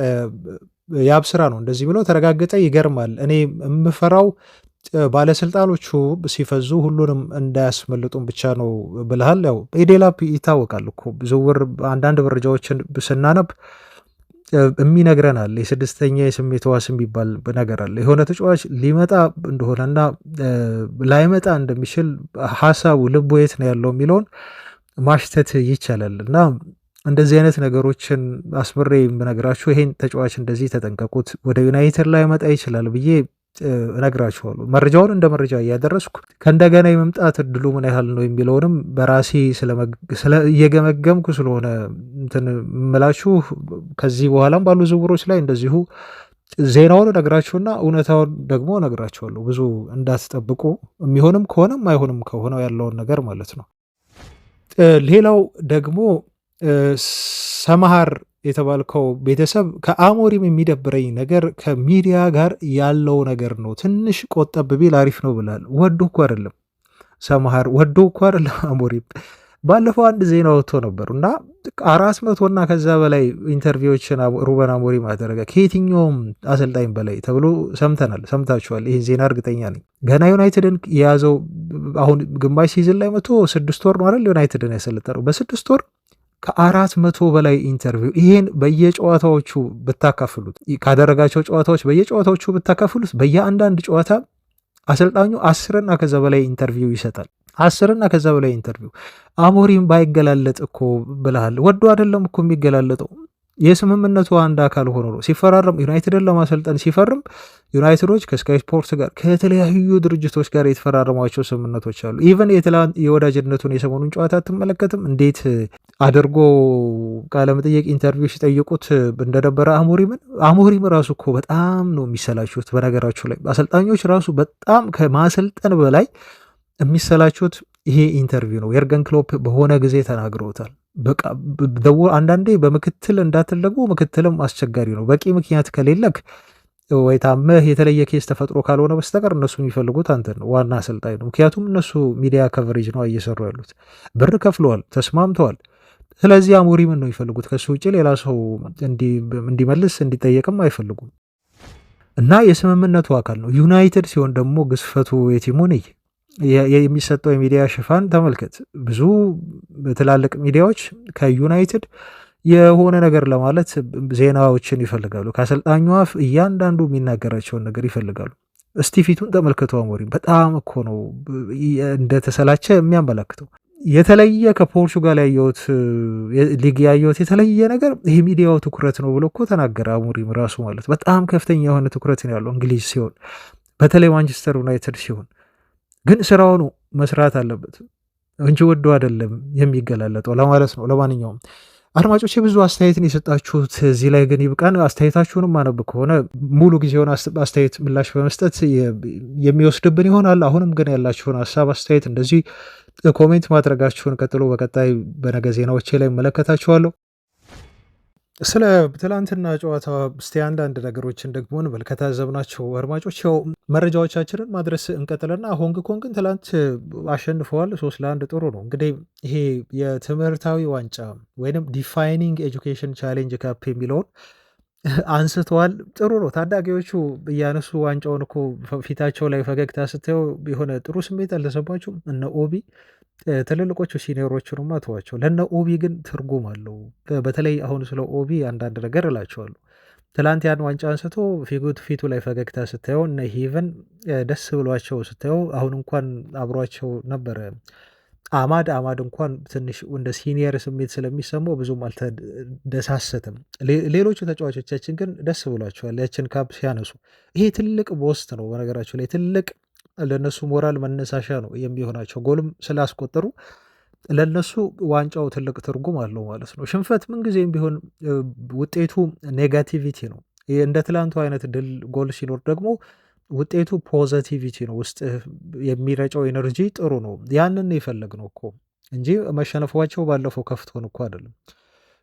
ያብስራ ነው እንደዚህ ብሎ ተረጋገጠ። ይገርማል። እኔ የምፈራው ባለስልጣኖቹ ሲፈዙ ሁሉንም እንዳያስመልጡም ብቻ ነው ብልሃል። ያው የዴላፕ ይታወቃል እኮ ዝውውር አንዳንድ መረጃዎችን ስናነብ የሚነግረናል። የስድስተኛ የስሜት ሕዋስ የሚባል ነገር አለ። የሆነ ተጫዋች ሊመጣ እንደሆነና ላይመጣ እንደሚችል ሀሳቡ ልቡ የት ነው ያለው የሚለውን ማሽተት ይቻላል። እና እንደዚህ አይነት ነገሮችን አስምሬ የምነግራችሁ ይሄን ተጫዋች እንደዚህ ተጠንቀቁት፣ ወደ ዩናይትድ ላይ መጣ ይችላል ብዬ እነግራችኋለሁ። መረጃውን እንደ መረጃ እያደረስኩ ከእንደገና የመምጣት እድሉ ምን ያህል ነው የሚለውንም በራሴ እየገመገምኩ ስለሆነ እንትን ምላችሁ ከዚህ በኋላም ባሉ ዝውውሮች ላይ እንደዚሁ ዜናውን እነግራችሁና እውነታውን ደግሞ እነግራችኋለሁ። ብዙ እንዳትጠብቁ፣ የሚሆንም ከሆነም አይሆንም ከሆነው ያለውን ነገር ማለት ነው። ሌላው ደግሞ ሰማሃር የተባልከው ቤተሰብ ከአሞሪም የሚደብረኝ ነገር ከሚዲያ ጋር ያለው ነገር ነው። ትንሽ ቆጠብ ቢል አሪፍ ነው ብላል። ወዶ እኮ አይደለም ሰማሃር፣ ወዶ እኮ አይደለም አሞሪም። ባለፈው አንድ ዜና ወጥቶ ነበሩ እና 400 እና ከዛ በላይ ኢንተርቪዎችን ሩበን አሞሪም አደረገ ከየትኛውም አሰልጣኝ በላይ ተብሎ ሰምታችኋል። ይህ ዜና እርግጠኛ ነኝ። ገና ዩናይትድን የያዘው አሁን ግማሽ ሲዝን ላይ 6 ወር ነው አይደል ዩናይትድን ያሰለጠነው። በ6 ወር ከ400 በላይ ኢንተርቪው። ይሄን በየጨዋታዎቹ ብታካፍሉት ካደረጋቸው ጨዋታዎች በየጨዋታዎቹ ብታካፍሉት በየአንዳንድ ጨዋታ አሰልጣኙ 10 እና ከዛ በላይ ኢንተርቪው ይሰጣል። 10 እና ከዛ በላይ ኢንተርቪው። አሞሪም ባይገላለጥ እኮ ብለሃል። ወዶ አይደለም እኮ የሚገላለጠው፣ የስምምነቱ አንድ አካል ሆኖ ነው። ሲፈራረም ዩናይትድን ለማሰልጠን ሲፈርም ዩናይትዶች ከስካይ ስፖርት ጋር ከተለያዩ ድርጅቶች ጋር የተፈራረሟቸው ስምምነቶች አሉ። ኢቨን የወዳጅነቱን የሰሞኑን ጨዋታ አትመለከትም? እንዴት አድርጎ ቃለመጠየቅ ኢንተርቪው ሲጠይቁት እንደነበረ አሞሪም ራሱ እኮ በጣም ነው የሚሰላችሁት። በነገራችሁ ላይ አሰልጣኞች ራሱ በጣም ከማሰልጠን በላይ የሚሰላቹት ይሄ ኢንተርቪው ነው። የርገን ክሎፕ በሆነ ጊዜ ተናግረውታል። በቃ አንዳንዴ በምክትል እንዳትል ደግሞ ምክትልም አስቸጋሪ ነው። በቂ ምክንያት ከሌለክ ወይ ታመህ የተለየ ኬስ ተፈጥሮ ካልሆነ በስተቀር እነሱ የሚፈልጉት አንተን ነው፣ ዋና አሰልጣኝ ነው። ምክንያቱም እነሱ ሚዲያ ከቨሬጅ ነው እየሰሩ ያሉት፣ ብር ከፍለዋል፣ ተስማምተዋል። ስለዚህ አሞሪምን ነው የሚፈልጉት። ከሱ ውጭ ሌላ ሰው እንዲመልስ እንዲጠየቅም አይፈልጉም እና የስምምነቱ አካል ነው። ዩናይትድ ሲሆን ደግሞ ግዝፈቱ የቲሙን የሚሰጠው የሚዲያ ሽፋን ተመልከት። ብዙ ትላልቅ ሚዲያዎች ከዩናይትድ የሆነ ነገር ለማለት ዜናዎችን ይፈልጋሉ። ከአሰልጣኙ አፍ እያንዳንዱ የሚናገራቸውን ነገር ይፈልጋሉ። እስቲ ፊቱን ተመልክቶ አሞሪም በጣም እኮ ነው እንደተሰላቸ የሚያመላክተው። የተለየ ከፖርቹጋል ያየሁት ሊግ ያየሁት የተለየ ነገር ይህ ሚዲያው ትኩረት ነው ብሎ እኮ ተናገረ አሞሪም ራሱ ማለት በጣም ከፍተኛ የሆነ ትኩረት ነው ያለው እንግሊዝ ሲሆን፣ በተለይ ማንቸስተር ዩናይትድ ሲሆን ግን ስራው ነው መስራት አለበት እንጂ ወዶ አይደለም የሚገላለጠው ለማለት ነው። ለማንኛውም አድማጮች ብዙ አስተያየትን የሰጣችሁት እዚህ ላይ ግን ይብቃን። አስተያየታችሁንም ማነብ ከሆነ ሙሉ ጊዜውን አስተያየት ምላሽ በመስጠት የሚወስድብን ይሆናል። አሁንም ግን ያላችሁን ሀሳብ አስተያየት እንደዚህ ኮሜንት ማድረጋችሁን ቀጥሎ በቀጣይ በነገ ዜናዎቼ ላይ እመለከታችኋለሁ። ስለ ትላንትና ጨዋታ እስቲ አንዳንድ ነገሮችን ደግሞ እንበል ከታዘብናቸው አድማጮች። ያው መረጃዎቻችንን ማድረስ እንቀጥልና ሆንግ ኮንግን ትላንት አሸንፈዋል 3-1 ጥሩ ነው። እንግዲህ ይሄ የትምህርታዊ ዋንጫ ወይም ዲፋይኒንግ ኤጁኬሽን ቻሌንጅ ካፕ የሚለውን አንስተዋል። ጥሩ ነው። ታዳጊዎቹ እያነሱ ዋንጫውን እኮ ፊታቸው ላይ ፈገግታ ስታየው የሆነ ጥሩ ስሜት አልተሰማችሁም? እነ ኦቢ ትልልቆቹ ሲኒየሮቹንማ ተዋቸው፣ ለነ ኦቢ ግን ትርጉም አለው። በተለይ አሁን ስለ ኦቢ አንዳንድ ነገር እላቸዋለሁ። ትላንት ያን ዋንጫ አንስቶ ፊቱ ላይ ፈገግታ ስታየው እነ ሂቨን ደስ ብሏቸው ስታየው አሁን እንኳን አብሯቸው ነበረ አማድ እንኳን ትንሽ እንደ ሲኒየር ስሜት ስለሚሰማው ብዙም አልተደሳሰትም። ሌሎቹ ተጫዋቾቻችን ግን ደስ ብሏቸዋል ያችን ካፕ ሲያነሱ። ይሄ ትልቅ ቦስት ነው በነገራቸው ላይ ትልቅ ለነሱ ሞራል መነሳሻ ነው የሚሆናቸው። ጎልም ስላስቆጠሩ ለነሱ ዋንጫው ትልቅ ትርጉም አለው ማለት ነው። ሽንፈት ምንጊዜም ቢሆን ውጤቱ ኔጋቲቪቲ ነው። እንደ ትላንቱ አይነት ድል ጎል ሲኖር ደግሞ ውጤቱ ፖዘቲቪቲ ነው። ውስጥ የሚረጨው ኤነርጂ ጥሩ ነው። ያንን የፈለግነው እኮ እንጂ መሸነፏቸው ባለፈው ከፍቶን እኮ አይደለም።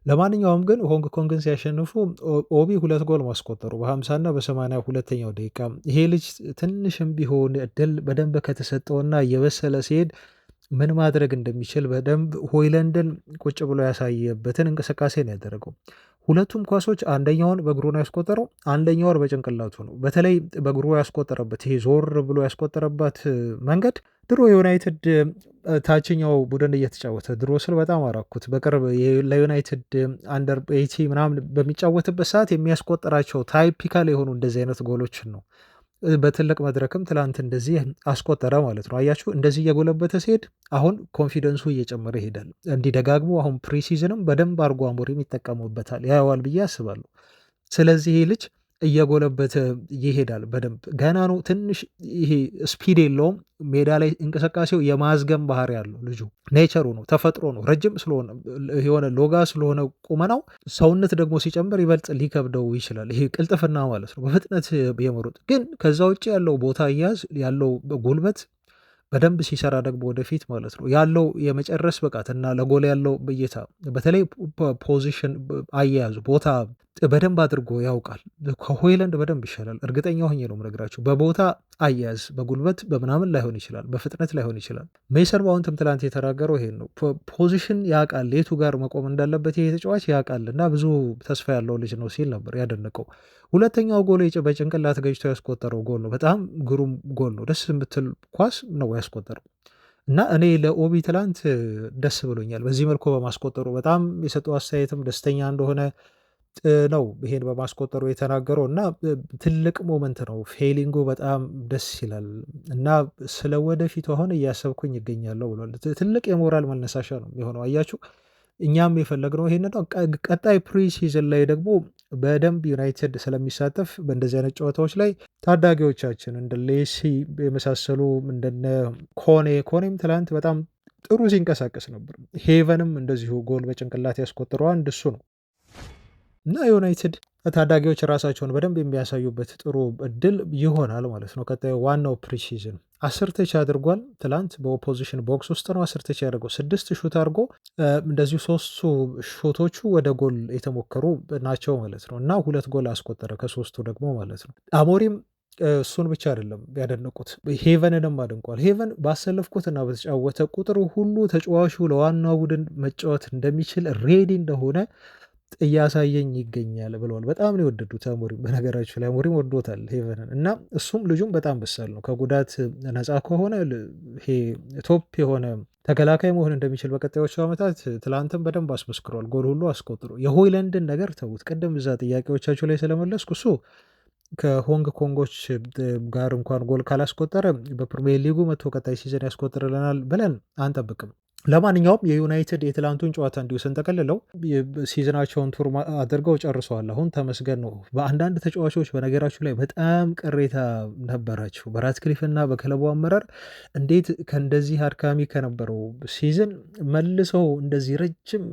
ለማንኛውም ግን ሆንግ ኮንግን ሲያሸንፉ ኦቢ 2 ጎል ማስቆጠሩ በ50 እና በ82ኛው ደቂቃ ይሄ ልጅ ትንሽም ቢሆን እድል በደንብ ከተሰጠውና እየበሰለ ሲሄድ ምን ማድረግ እንደሚችል በደንብ ሆይለንድን ቁጭ ብሎ ያሳየበትን እንቅስቃሴ ነው ያደረገው። ሁለቱም ኳሶች አንደኛውን በእግሩ ነው ያስቆጠረው፣ አንደኛውን በጭንቅላቱ ነው። በተለይ በእግሩ ያስቆጠረበት ይሄ ዞር ብሎ ያስቆጠረባት መንገድ ድሮ የዩናይትድ ታችኛው ቡድን እየተጫወተ ድሮ ስል በጣም አራኩት በቅርብ ለዩናይትድ አንደር 80 ምናምን በሚጫወትበት ሰዓት የሚያስቆጠራቸው ታይፒካል የሆኑ እንደዚህ አይነት ጎሎችን ነው። በትልቅ መድረክም ትላንት እንደዚህ አስቆጠረ ማለት ነው። አያችሁ እንደዚህ እየጎለበተ ሲሄድ አሁን ኮንፊደንሱ እየጨመረ ይሄዳል። እንዲደጋግሞ አሁን ፕሪሲዝንም በደንብ አድርጎ አሞሪም ይጠቀሙበታል ያየዋል ብዬ አስባለሁ። ስለዚህ ይህ ልጅ እየጎለበተ ይሄዳል በደንብ ገና ነው። ትንሽ ይሄ ስፒድ የለውም ሜዳ ላይ እንቅስቃሴው የማዝገም ባህሪ ያለው ልጁ ኔቸሩ ነው ተፈጥሮ ነው። ረጅም ስለሆነ የሆነ ሎጋ ስለሆነ ቁመናው ሰውነት ደግሞ ሲጨምር ይበልጥ ሊከብደው ይችላል። ይሄ ቅልጥፍና ማለት ነው በፍጥነት የመሮጥ ግን ከዛ ውጭ ያለው ቦታ እያዝ ያለው ጉልበት በደንብ ሲሰራ ደግሞ ወደፊት ማለት ነው ያለው የመጨረስ ብቃት እና ለጎል ያለው ብይታ በተለይ ፖዚሽን አያያዙ ቦታ በደንብ አድርጎ ያውቃል። ከሆይለንድ በደንብ ይሻላል። እርግጠኛ ሆኜ ነው የምነግራቸው። በቦታ አያያዝ በጉልበት በምናምን ላይሆን ይችላል፣ በፍጥነት ላይሆን ይችላል። ሜሰን ማውንትም ትላንት የተናገረው ይሄን ነው። ፖዚሽን ያውቃል፣ የቱ ጋር መቆም እንዳለበት ይሄ ተጫዋች ያውቃል እና ብዙ ተስፋ ያለው ልጅ ነው ሲል ነበር ያደነቀው። ሁለተኛው ጎል በጭንቅላት ገጭቶ ያስቆጠረው ጎል ነው። በጣም ግሩም ጎል ነው። ደስ የምትል ኳስ ነው ያስቆጠረው እና እኔ ለኦቢ ትላንት ደስ ብሎኛል በዚህ መልኩ በማስቆጠሩ። በጣም የሰጠው አስተያየትም ደስተኛ እንደሆነ ነው ይሄን በማስቆጠሩ የተናገረው እና ትልቅ ሞመንት ነው። ፌሊንጉ በጣም ደስ ይላል እና ስለ ወደፊቱ አሁን እያሰብኩኝ ይገኛለሁ ብሏል። ትልቅ የሞራል መነሳሻ ነው የሆነው። አያችሁ እኛም የፈለግነው ይሄን ነው። ቀጣይ ፕሪሲዝን ላይ ደግሞ በደንብ ዩናይትድ ስለሚሳተፍ በእንደዚህ አይነት ጨዋታዎች ላይ ታዳጊዎቻችን እንደ ሌሲ የመሳሰሉ እንደነ ኮኔም ትላንት በጣም ጥሩ ሲንቀሳቀስ ነበር። ሄቨንም እንደዚሁ ጎል በጭንቅላት ያስቆጠረው አንድ እሱ ነው እና ዩናይትድ ታዳጊዎች ራሳቸውን በደንብ የሚያሳዩበት ጥሩ እድል ይሆናል ማለት ነው። ቀጣዩ ዋናው ፕሪሲዝን 10 ተች አድርጓል። ትላንት በኦፖዚሽን ቦክስ ውስጥ ነው 10 ተች ያደርገው 6 ሹት አድርጎ እንደዚሁ 3ቱ ሾቶቹ ወደ ጎል የተሞከሩ ናቸው ማለት ነው እና 2 ጎል አስቆጠረ ከ3ቱ ደግሞ ማለት ነው። አሞሪም እሱን ብቻ አይደለም ያደነቁት ሄቨንንም አድንቋል። ሄቨን ባሰለፍኩትና በተጫወተ ቁጥር ሁሉ ተጫዋቹ ለዋናው ቡድን መጫወት እንደሚችል ሬዲ እንደሆነ እያሳየኝ ይገኛል ብለዋል። በጣም ነው የወደዱት አሞሪም። በነገራችሁ ላይ አሞሪም ወዶታል ሄቨንን እና እሱም ልጁም በጣም በሳል ነው። ከጉዳት ነፃ ከሆነ ይሄ ቶፕ የሆነ ተከላካይ መሆን እንደሚችል በቀጣዮቹ ዓመታት ትላንትም በደንብ አስመስክሯል። ጎል ሁሉ አስቆጥሮ የሆይለንድን ነገር ተዉት። ቅድም እዛ ጥያቄዎቻችሁ ላይ ስለመለስኩ እሱ ከሆንግ ኮንጎች ጋር እንኳን ጎል ካላስቆጠረ በፕሪሚየር ሊጉ መጥቶ ቀጣይ ሲዘን ያስቆጥርልናል ብለን አንጠብቅም። ለማንኛውም የዩናይትድ የትላንቱን ጨዋታ እንዲሁ ስንጠቀልለው ሲዝናቸውን ቱር አድርገው ጨርሰዋል። አሁን ተመስገን ነው። በአንዳንድ ተጫዋቾች በነገራችሁ ላይ በጣም ቅሬታ ነበራቸው በራትክሊፍ እና በክለቡ አመራር እንዴት ከእንደዚህ አድካሚ ከነበረው ሲዝን መልሰው እንደዚህ ረጅም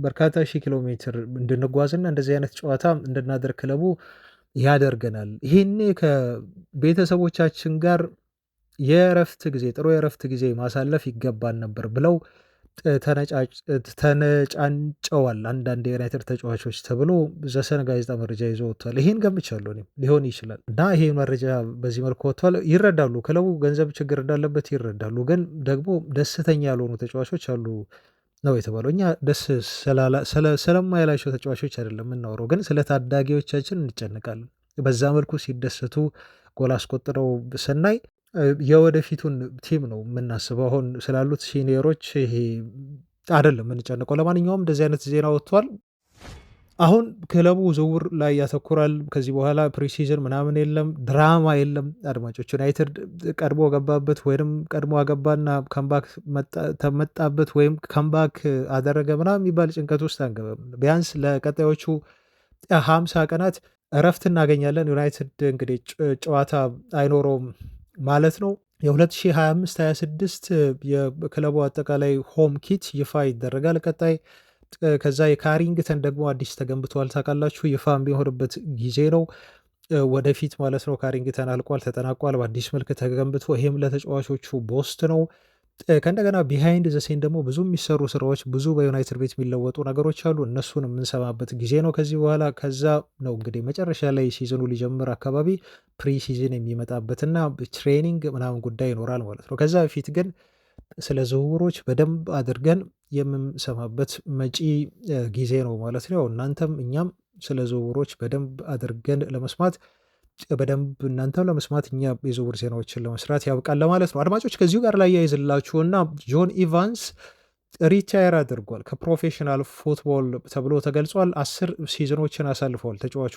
በርካታ ሺህ ኪሎ ሜትር እንድንጓዝና እንደዚህ አይነት ጨዋታ እንድናደርግ ክለቡ ያደርገናል። ይሄኔ ከቤተሰቦቻችን ጋር ጥሩ የእረፍት ጊዜ ማሳለፍ ይገባን ነበር ብለው ተነጫንጨዋል አንዳንድ የዩናይትድ ተጫዋቾች ተብሎ ዘሰን ጋዜጣ መረጃ ይዞ ወጥቷል። ይሄን ገምቻለሁ እኔም ሊሆን ይችላል እና ይሄ መረጃ በዚህ መልኩ ወጥቷል። ይረዳሉ፣ ክለቡ ገንዘብ ችግር እንዳለበት ይረዳሉ። ግን ደግሞ ደስተኛ ያልሆኑ ተጫዋቾች አሉ ነው የተባለው። እኛ ደስ ስለማይላቸው ተጫዋቾች አይደለም የምናወራው፣ ግን ስለ ታዳጊዎቻችን እንጨነቃለን። በዛ መልኩ ሲደሰቱ ጎል አስቆጥረው ስናይ የወደፊቱን ቲም ነው የምናስበው። አሁን ስላሉት ሲኒየሮች ይሄ አይደለም የምንጨነቀው። ለማንኛውም እንደዚህ አይነት ዜና ወጥቷል። አሁን ክለቡ ዝውውር ላይ ያተኩራል። ከዚህ በኋላ ፕሪሲዝን ምናምን የለም፣ ድራማ የለም። አድማጮች ዩናይትድ ቀድሞ ገባበት ወይም ቀድሞ አገባና ከምባክ ተመጣበት ወይም ከምባክ አደረገ ምናምን የሚባል ጭንቀት ውስጥ አንገባም። ቢያንስ ለቀጣዮቹ 50 ቀናት እረፍት እናገኛለን። ዩናይትድ እንግዲህ ጨዋታ አይኖረውም ማለት ነው። የ2025/26 የክለቡ አጠቃላይ ሆም ኪት ይፋ ይደረጋል ቀጣይ። ከዛ የካሪንግተን ደግሞ አዲስ ተገንብተዋል ታውቃላችሁ። ይፋ የሚሆንበት ጊዜ ነው ወደፊት ማለት ነው። ካሪንግተን አልቋል፣ ተጠናቋል፣ በአዲስ መልክ ተገንብቶ ይሄም ለተጫዋቾቹ ቦስት ነው። ከእንደገና ቢሃይንድ ዘሴን ደግሞ ብዙ የሚሰሩ ስራዎች፣ ብዙ በዩናይትድ ቤት የሚለወጡ ነገሮች አሉ። እነሱን የምንሰማበት ጊዜ ነው ከዚህ በኋላ። ከዛ ነው እንግዲህ መጨረሻ ላይ ሲዝኑ ሊጀምር አካባቢ ፕሪ ሲዝን የሚመጣበትና ትሬኒንግ ምናምን ጉዳይ ይኖራል ማለት ነው። ከዛ በፊት ግን ስለ ዝውውሮች በደንብ አድርገን የምንሰማበት መጪ ጊዜ ነው ማለት ነው። እናንተም እኛም ስለ ዝውውሮች በደንብ አድርገን ለመስማት እናንተም ለመስማት እኛ የዝውውር ዜናዎችን ለመስራት ያብቃል ለማለት ነው። አድማጮች ከዚሁ ጋር ላይ ያይዝላችሁና ጆን ኢቫንስ ሪታየር አድርጓል ከፕሮፌሽናል ፉትቦል ተብሎ ተገልጿል። 10 ሲዝኖችን አሳልፈዋል ተጫዋቹ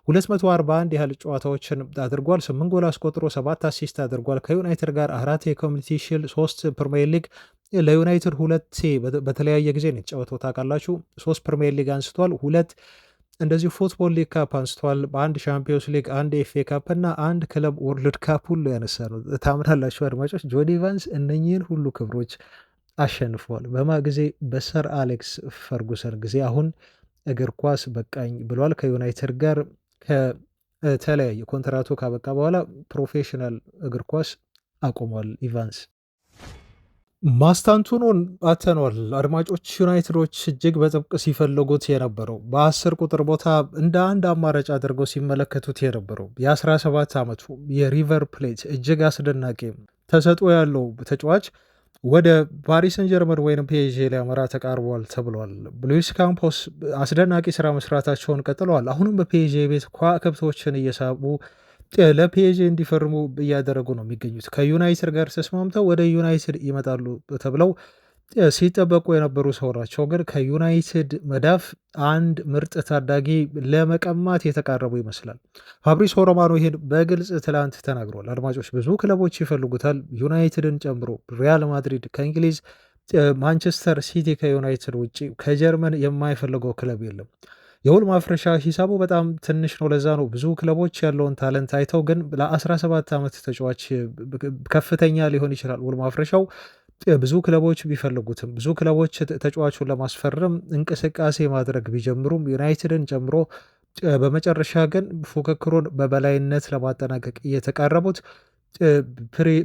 241 ያህል ጨዋታዎችን አድርጓል። 8 ጎል አስቆጥሮ 7 አሲስት አድርጓል። ከዩናይትድ ጋር 4 የኮሚኒቲ ሺልድ፣ 3 ፕሪሚየር ሊግ ለዩናይትድ 2 በተለያየ ጊዜ ነው የተጫወተው ታውቃላችሁ። 3 ፕሪሚየር ሊግ አንስቷል፣ 2 እንደዚሁ ፉትቦል ሊግ ካፕ አንስቷል። በአንድ ሻምፒዮንስ ሊግ፣ አንድ ኤፍኤ ካፕ እና አንድ ክለብ ወርልድ ካፕ ሁሉ ያነሳ ነው። ታምናላችሁ አድማጮች? ጆን ኢቫንስ እነኚህን ሁሉ ክብሮች አሸንፏል። በማ ጊዜ? በሰር አሌክስ ፈርጉሰን ጊዜ። አሁን እግር ኳስ በቃኝ ብሏል። ከዩናይትድ ጋር ከተለያየ ኮንትራቱ ካበቃ በኋላ ፕሮፌሽናል እግር ኳስ አቁሟል ኢቫንስ። ማስታንቱኖን አተኗል አድማጮች። ዩናይትዶች እጅግ በጥብቅ ሲፈልጉት የነበረው በ10 ቁጥር ቦታ እንደ አንድ አማራጭ አድርገው ሲመለከቱት የነበረው የ17 ዓመቱ የሪቨር ፕሌት እጅግ አስደናቂ ተሰጥኦ ያለው ተጫዋች ወደ ፓሪስ ሰን ጀርመን ወይም ፒኤስጂ ሊያመራ ተቃርቧል ተብሏል። ሉዊስ ካምፖስ አስደናቂ ስራ መስራታቸውን ቀጥለዋል። አሁንም በፒኤስጂ ቤት ከዋክብቶችን እየሳቡ ለፒኤስጂ እንዲፈርሙ እያደረጉ ነው የሚገኙት። ከዩናይትድ ጋር ተስማምተው ወደ ዩናይትድ ይመጣሉ ተብለው ሲጠበቁ የነበሩ ሰው ናቸው። ግን ከዩናይትድ መዳፍ አንድ ምርጥ ታዳጊ ለመቀማት የተቃረቡ ይመስላል። ፋብሪዞ ሮማኖ ይህን በግልጽ ትላንት ተናግሯል። አድማጮች ብዙ ክለቦች ይፈልጉታል፣ ዩናይትድን ጨምሮ ሪያል ማድሪድ ከእንግሊዝ፣ ማንቸስተር ሲቲ ከዩናይትድ ውጭ ከጀርመን የማይፈልገው ክለብ የለም። የውል ማፍረሻ ሂሳቡ በጣም ትንሽ ነው። ለዛ ነው ብዙ ክለቦች ያለውን ታለንት አይተው፣ ግን ለ17 ዓመት ተጫዋች ከፍተኛ ሊሆን ይችላል ውል ማፍረሻው። ብዙ ክለቦች ቢፈልጉትም ብዙ ክለቦች ተጫዋቹን ለማስፈረም እንቅስቃሴ ማድረግ ቢጀምሩም ዩናይትድን ጨምሮ በመጨረሻ ግን ፉክክሩን በበላይነት ለማጠናቀቅ እየተቃረቡት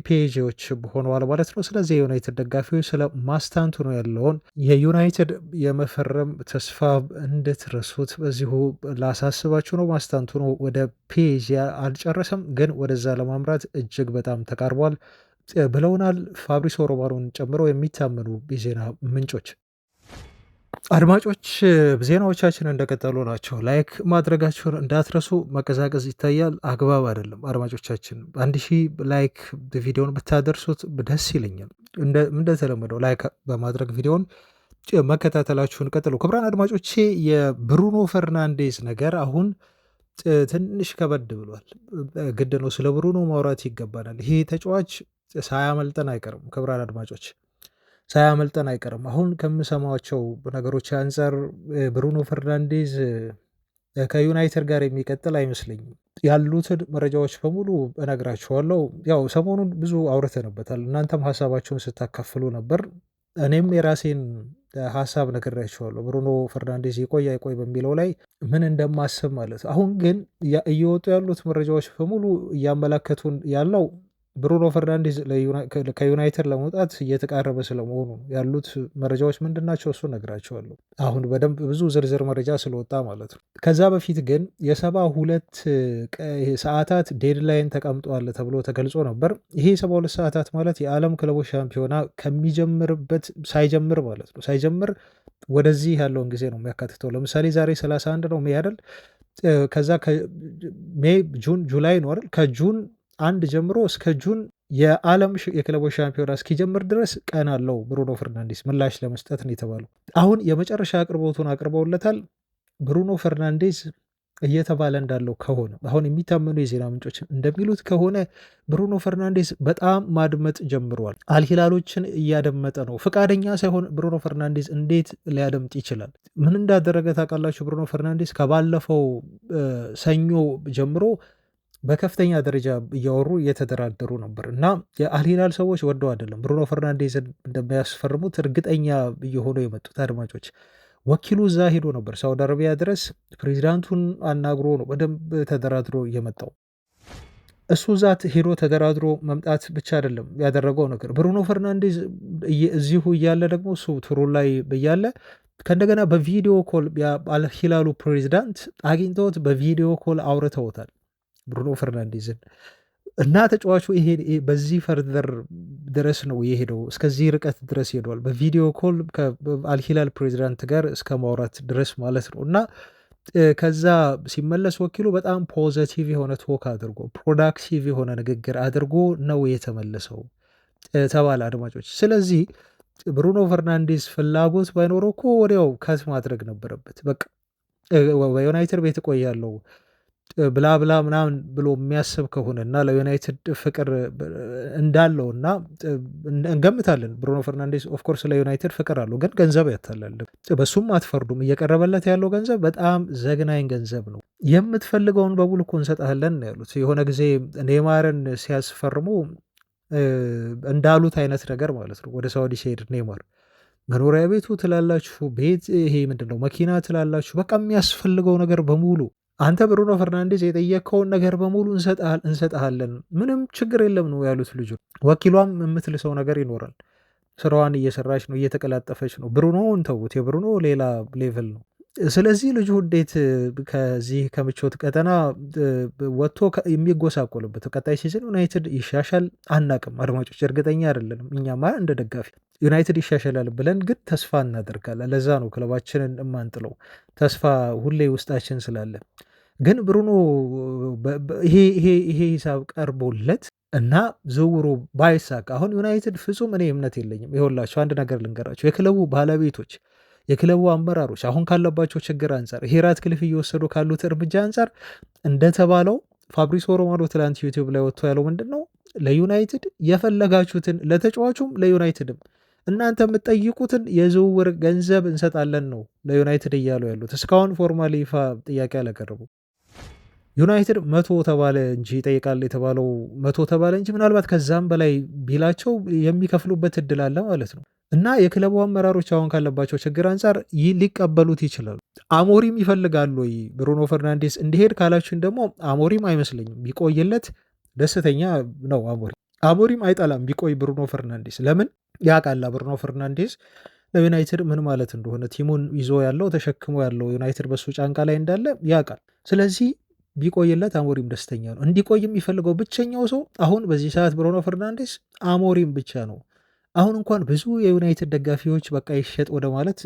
ፔጆች ሆነዋል ማለት ነው። ስለዚህ የዩናይትድ ደጋፊዎች ስለ ማስታንቱኖ ያለውን የዩናይትድ የመፈረም ተስፋ እንድትረሱት በዚሁ ላሳስባችሁ ነው። ማስታንቱኖ ወደ ፔጅ አልጨረሰም፣ ግን ወደዛ ለማምራት እጅግ በጣም ተቃርቧል ብለውናል ፋብሪሶ ሮማኖን ጨምሮ የሚታመኑ የዜና ምንጮች። አድማጮች ዜናዎቻችን እንደቀጠሉ ናቸው። ላይክ ማድረጋችሁን እንዳትረሱ። መቀዛቀዝ ይታያል፣ አግባብ አይደለም። አድማጮቻችን 1000 ላይክ ቪዲዮን ብታደርሱት ደስ ይለኛል። እንደተለመደው ላይክ በማድረግ ቪዲዮን መከታተላችሁን ቀጥሉ። ክቡራን አድማጮቼ የብሩኖ ፈርናንዴዝ ነገር አሁን ትንሽ ከበድ ብሏል። ግድ ነው፣ ስለ ብሩኖ ማውራት ይገባናል። ይሄ ተጫዋች ሳያመልጠን አይቀርም። ክቡራን አድማጮች ሳያመልጠን አይቀርም። አሁን ከምሰማቸው ነገሮች አንጻር ብሩኖ ፈርናንዴዝ ከዩናይትድ ጋር የሚቀጥል አይመስለኝም። ያሉትን መረጃዎች በሙሉ እነግራችኋለሁ። ያው ሰሞኑን ብዙ አውርተንበታል፣ እናንተም ሀሳባችሁን ስታካፍሉ ነበር። እኔም የራሴን ሀሳብ ነግሬያችኋለሁ። ብሩኖ ፈርናንዴዝ ይቆይ አይቆይ በሚለው ላይ ምን እንደማስብ ማለት። አሁን ግን እየወጡ ያሉት መረጃዎች በሙሉ እያመላከቱን ያለው ብሩኖ ፈርናንዴዝ ከዩናይትድ ለመውጣት እየተቃረበ ስለመሆኑ ያሉት መረጃዎች ምንድን ናቸው? እሱ ነግራቸዋለሁ። አሁን በደንብ ብዙ ዝርዝር መረጃ ስለወጣ ማለት ነው። ከዛ በፊት ግን የ72 ሰዓታት ዴድላይን ተቀምጧል ተብሎ ተገልጾ ነበር። ይሄ 72 ሰዓታት ማለት የዓለም ክለቦች ሻምፒዮና ከሚጀምርበት ሳይጀምር ማለት ነው። ሳይጀምር ወደዚህ ያለውን ጊዜ ነው የሚያካትተው። ለምሳሌ ዛሬ 31 ነው ሜይ አይደል? ከዛ ሜይ፣ ጁን፣ ጁላይ ነው አይደል? ከጁን 1 ጀምሮ እስከ ጁን የዓለም የክለቦች ሻምፒዮና እስኪጀምር ድረስ ቀን አለው ብሩኖ ፈርናንዴዝ ምላሽ ለመስጠት ነው የተባለው። አሁን የመጨረሻ አቅርቦቱን አቅርበውለታል። ብሩኖ ፈርናንዴዝ እየተባለ እንዳለው ከሆነ አሁን የሚታመኑ የዜና ምንጮች እንደሚሉት ከሆነ ብሩኖ ፈርናንዴዝ በጣም ማድመጥ ጀምሯል። አልሂላሎችን እያደመጠ ነው። ፈቃደኛ ሳይሆን ብሩኖ ፈርናንዴዝ እንዴት ሊያደምጥ ይችላል? ምን እንዳደረገ ታውቃላችሁ? ብሩኖ ፈርናንዴዝ ከባለፈው ሰኞ ጀምሮ በከፍተኛ ደረጃ እያወሩ እየተደራደሩ ነበር እና የአልሂላል ሰዎች ወደው አይደለም ብሩኖ ፈርናንዴዝን እንደሚያስፈርሙት እርግጠኛ እየሆኑ የመጡት። አድማጮች ወኪሉ እዛ ሄዶ ነበር ሳውዲ አረቢያ ድረስ ፕሬዚዳንቱን አናግሮ ነው በደንብ ተደራድሮ እየመጣው። እሱ ዛት ሄዶ ተደራድሮ መምጣት ብቻ አይደለም ያደረገው ነገር። ብሩኖ ፈርናንዴዝ እዚሁ እያለ ደግሞ እሱ ቱሩን ላይ እያለ ከእንደገና በቪዲዮ ኮል የአልሂላሉ ፕሬዚዳንት አግኝተውት በቪዲዮ ኮል አውርተውታል ብሩኖ ፈርናንዴዝን እና ተጫዋቹ ይሄ በዚህ ፈርደር ድረስ ነው የሄደው። እስከዚህ ርቀት ድረስ ሄዷል። በቪዲዮ ኮል ከአልሂላል ፕሬዚዳንት ጋር እስከ ማውራት ድረስ ማለት ነው። እና ከዛ ሲመለስ ወኪሉ በጣም ፖዘቲቭ የሆነ ቶክ አድርጎ ፕሮዳክቲቭ የሆነ ንግግር አድርጎ ነው የተመለሰው ተባለ አድማጮች። ስለዚህ ብሩኖ ፈርናንዴዝ ፍላጎት ባይኖረው እኮ ወዲያው ከት ማድረግ ነበረበት። በቃ በዩናይትድ ቤት እቆያለሁ ብላ ብላ ምናምን ብሎ የሚያስብ ከሆነ እና ለዩናይትድ ፍቅር እንዳለው እና እንገምታለን። ብሩኖ ፈርናንዴዝ ኦፍኮርስ ለዩናይትድ ፍቅር አለው፣ ግን ገንዘብ ያታላል። በሱም አትፈርዱም። እየቀረበለት ያለው ገንዘብ በጣም ዘግናኝ ገንዘብ ነው። የምትፈልገውን በሙሉ እኮ እንሰጣለን ያሉት የሆነ ጊዜ ኔይማርን ሲያስፈርሙ እንዳሉት አይነት ነገር ማለት ነው። ወደ ሳውዲ ሲሄድ ኔይማር መኖሪያ ቤቱ ትላላችሁ፣ ቤት ይሄ ምንድነው መኪና ትላላችሁ፣ በቃ የሚያስፈልገው ነገር በሙሉ አንተ ብሩኖ ፈርናንዴዝ የጠየቀውን ነገር በሙሉ እንሰጥሃለን፣ ምንም ችግር የለም ነው ያሉት ልጁ። ወኪሏም የምትልሰው ነገር ይኖራል። ስራዋን እየሰራች ነው፣ እየተቀላጠፈች ነው። ብሩኖን ተውት፣ የብሩኖ ሌላ ሌቭል ነው። ስለዚህ ልጁ እንዴት ከዚህ ከምቾት ቀጠና ወጥቶ የሚጎሳቆልበት ቀጣይ ሲዝን ዩናይትድ ይሻሻል አናቅም። አድማጮች እርግጠኛ አይደለንም። እኛማ እንደ ደጋፊ ዩናይትድ ይሻሻላል ብለን ግን ተስፋ እናደርጋለን። ለዛ ነው ክለባችንን የማንጥለው፣ ተስፋ ሁሌ ውስጣችን ስላለ። ግን ብሩኖ ይሄ ሂሳብ ቀርቦለት እና ዝውውሩ ባይሳካ አሁን ዩናይትድ ፍጹም እኔ እምነት የለኝም። ይኸውላችሁ አንድ ነገር ልንገራቸው፣ የክለቡ ባለቤቶች የክለቡ አመራሮች አሁን ካለባቸው ችግር አንጻር ይሄ ራትክሊፍ እየወሰዱ ካሉት እርምጃ አንጻር እንደተባለው ፋብሪሶ ሮማኖ ትላንት ዩቲዩብ ላይ ወጥቶ ያለው ምንድን ነው? ለዩናይትድ የፈለጋችሁትን ለተጫዋቹም ለዩናይትድም እናንተ የምትጠይቁትን የዝውውር ገንዘብ እንሰጣለን ነው ለዩናይትድ እያሉ ያሉት። እስካሁን ፎርማሊ ይፋ ጥያቄ አላቀረቡ። ዩናይትድ 100 ተባለ እንጂ ይጠይቃል የተባለው 100 ተባለ እንጂ ምናልባት ከዛም በላይ ቢላቸው የሚከፍሉበት እድል አለ ማለት ነው። እና የክለቡ አመራሮች አሁን ካለባቸው ችግር አንጻር ሊቀበሉት ይችላሉ። አሞሪም ይፈልጋሉ ወይ ብሩኖ ፈርናንዴዝ እንዲሄድ ካላችን ደግሞ አሞሪም አይመስለኝም። ቢቆይለት ደስተኛ ነው አሞሪም። አሞሪም አይጠላም ቢቆይ ብሩኖ ፈርናንዴስ። ለምን ያውቃላ ብሩኖ ፈርናንዴስ ለዩናይትድ ምን ማለት እንደሆነ ቲሙን ይዞ ያለው ተሸክሞ ያለው ዩናይትድ በሱ ጫንቃ ላይ እንዳለ ያውቃል። ስለዚህ ቢቆይለት አሞሪም ደስተኛ ነው። እንዲቆይ የሚፈልገው ብቸኛው ሰው አሁን በዚህ ሰዓት ብሩኖ ፈርናንዴስ አሞሪም ብቻ ነው። አሁን እንኳን ብዙ የዩናይትድ ደጋፊዎች በቃ ይሸጥ ወደ ማለት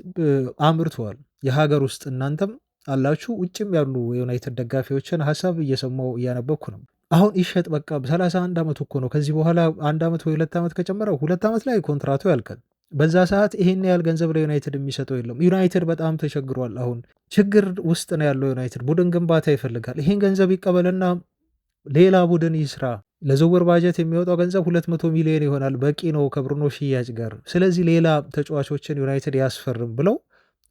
አምርተዋል። የሀገር ውስጥ እናንተም አላችሁ ውጭም ያሉ የዩናይትድ ደጋፊዎችን ሀሳብ እየሰማው እያነበብኩ ነው። አሁን ይሸጥ በቃ 31 ዓመቱ እኮ ነው። ከዚህ በኋላ 1 ዓመት ወይ 2 ዓመት ከጨመረ 2 ዓመት ላይ ኮንትራቱ ያልቃል። በዛ ሰዓት ይሄን ያህል ገንዘብ ለዩናይትድ የሚሰጠው የለም። ዩናይትድ በጣም ተቸግሯል። አሁን ችግር ውስጥ ነው ያለው ዩናይትድ። ቡድን ግንባታ ይፈልጋል። ይሄን ገንዘብ ይቀበልና ሌላ ቡድን ይስራ። ለዝውውር ባጀት የሚወጣው ገንዘብ 200 ሚሊዮን ይሆናል። በቂ ነው ከብሩኖ ሽያጭ ጋር። ስለዚህ ሌላ ተጫዋቾችን ዩናይትድ ያስፈርም ብለው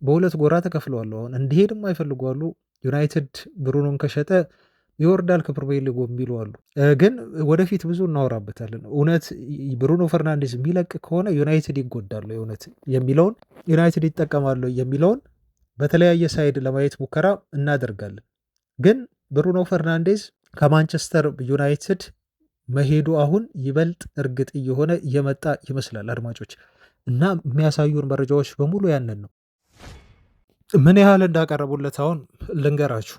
በሁለት ጎራ ተከፍለዋል። አሁን እንዲሄድም አይፈልጓሉ። ዩናይትድ ብሩኖን ከሸጠ ይወርዳል ከፕሪሚየር ሊጉ የሚሉ አሉ። ግን ወደፊት ብዙ እናወራበታለን። እውነት ብሩኖ ፈርናንዴዝ የሚለቅ ከሆነ ዩናይትድ ይጎዳሉ የእውነት የሚለውን ዩናይትድ ይጠቀማሉ የሚለውን በተለያየ ሳይድ ለማየት ሙከራ እናደርጋለን። ግን ብሩኖ ፈርናንዴዝ ከማንቸስተር ዩናይትድ መሄዱ አሁን ይበልጥ እርግጥ እየሆነ እየመጣ ይመስላል አድማጮች፣ እና የሚያሳዩን መረጃዎች በሙሉ ያንን ነው። ምን ያህል እንዳቀረቡለት አሁን ልንገራችሁ።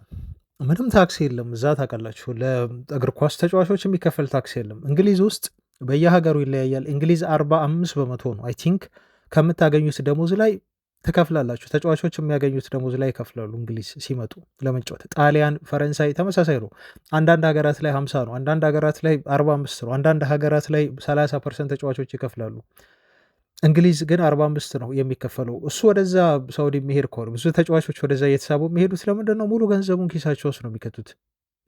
ምንም ታክስ የለም እዛ ታውቃላችሁ። ለእግር ኳስ ተጫዋቾች የሚከፈል ታክስ የለም። እንግሊዝ ውስጥ በየሀገሩ ይለያያል። እንግሊዝ 45 በመቶ ነው አይ ቲንክ ከምታገኙት ደሞዝ ላይ ትከፍላላችሁ። ተጫዋቾች የሚያገኙት ደሞዝ ላይ ይከፍላሉ እንግሊዝ ሲመጡ ለመጫወት። ጣሊያን፣ ፈረንሳይ ተመሳሳይ ነው። አንዳንድ ሀገራት ላይ 50 ነው፣ አንዳንድ ሀገራት ላይ 45 ነው፣ አንዳንድ ሀገራት ላይ 30% ተጫዋቾች ይከፍላሉ። እንግሊዝ ግን 45 ነው የሚከፈለው። እሱ ወደዛ ሳውዲ የሚሄድ ከሆነ ብዙ ተጫዋቾች ወደዛ እየተሳቡ የሚሄዱት ለምንድን ነው? ሙሉ ገንዘቡን ኪሳቸው ውስጥ ነው የሚከቱት።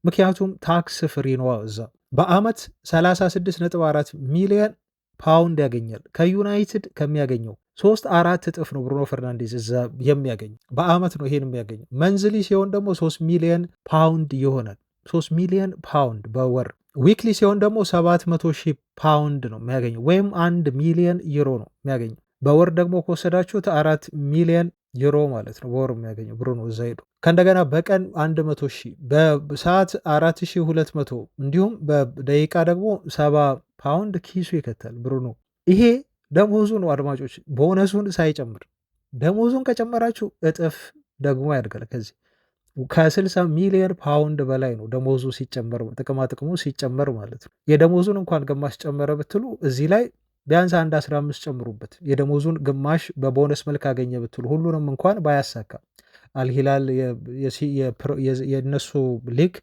ምክንያቱም ታክስ ፍሪ ነዋ። እዛ በአመት 36.4 ሚሊዮን ፓውንድ ያገኛል። ከዩናይትድ ከሚያገኘው 3-4 እጥፍ ነው ብሩኖ ፈርናንዴዝ እዛ የሚያገኘው። በአመት ነው ይሄን የሚያገኘው። መንዝሊ ሲሆን ደግሞ 3 ሚሊዮን ፓውንድ ይሆናል። 3 ሚሊዮን ፓውንድ በወር። ዊክሊ ሲሆን ደግሞ 700,000 ፓውንድ ነው የሚያገኘው፣ ወይም 1 ሚሊዮን ዩሮ ነው የሚያገኘው። በወር ደግሞ ከወሰዳችሁት 4 ሚሊዮን ዩሮ ማለት ነው በወር የሚያገኘው ብሩኖ እዛ ሄዶ። ከእንደገና በቀን 100,000፣ በሰዓት 4200፣ እንዲሁም በደቂቃ ደግሞ 70 ፓውንድ ኪሱ ይከታል ብሩኖ። ይሄ ደሞዙ ነው አድማጮች፣ ቦነሱን ሳይጨምር። ደሞዙን ከጨመራችሁ እጥፍ ደግሞ ያድጋል። ከዚህ ከ60 ሚሊዮን ፓውንድ በላይ ነው ደሞዙ ሲጨመር፣ ጥቅማ ጥቅሙ ሲጨመር ማለት ነው። የደሞዙን እንኳን ግማሽ ጨመረ ብትሉ እዚህ ላይ ቢያንስ 15 ጨምሩበት። የደሞዙን ግማሽ በቦነስ መልክ አገኘ ብትሉ ሁሉንም እንኳን ባያሳካ። አልሂላል የነሱ ሊግ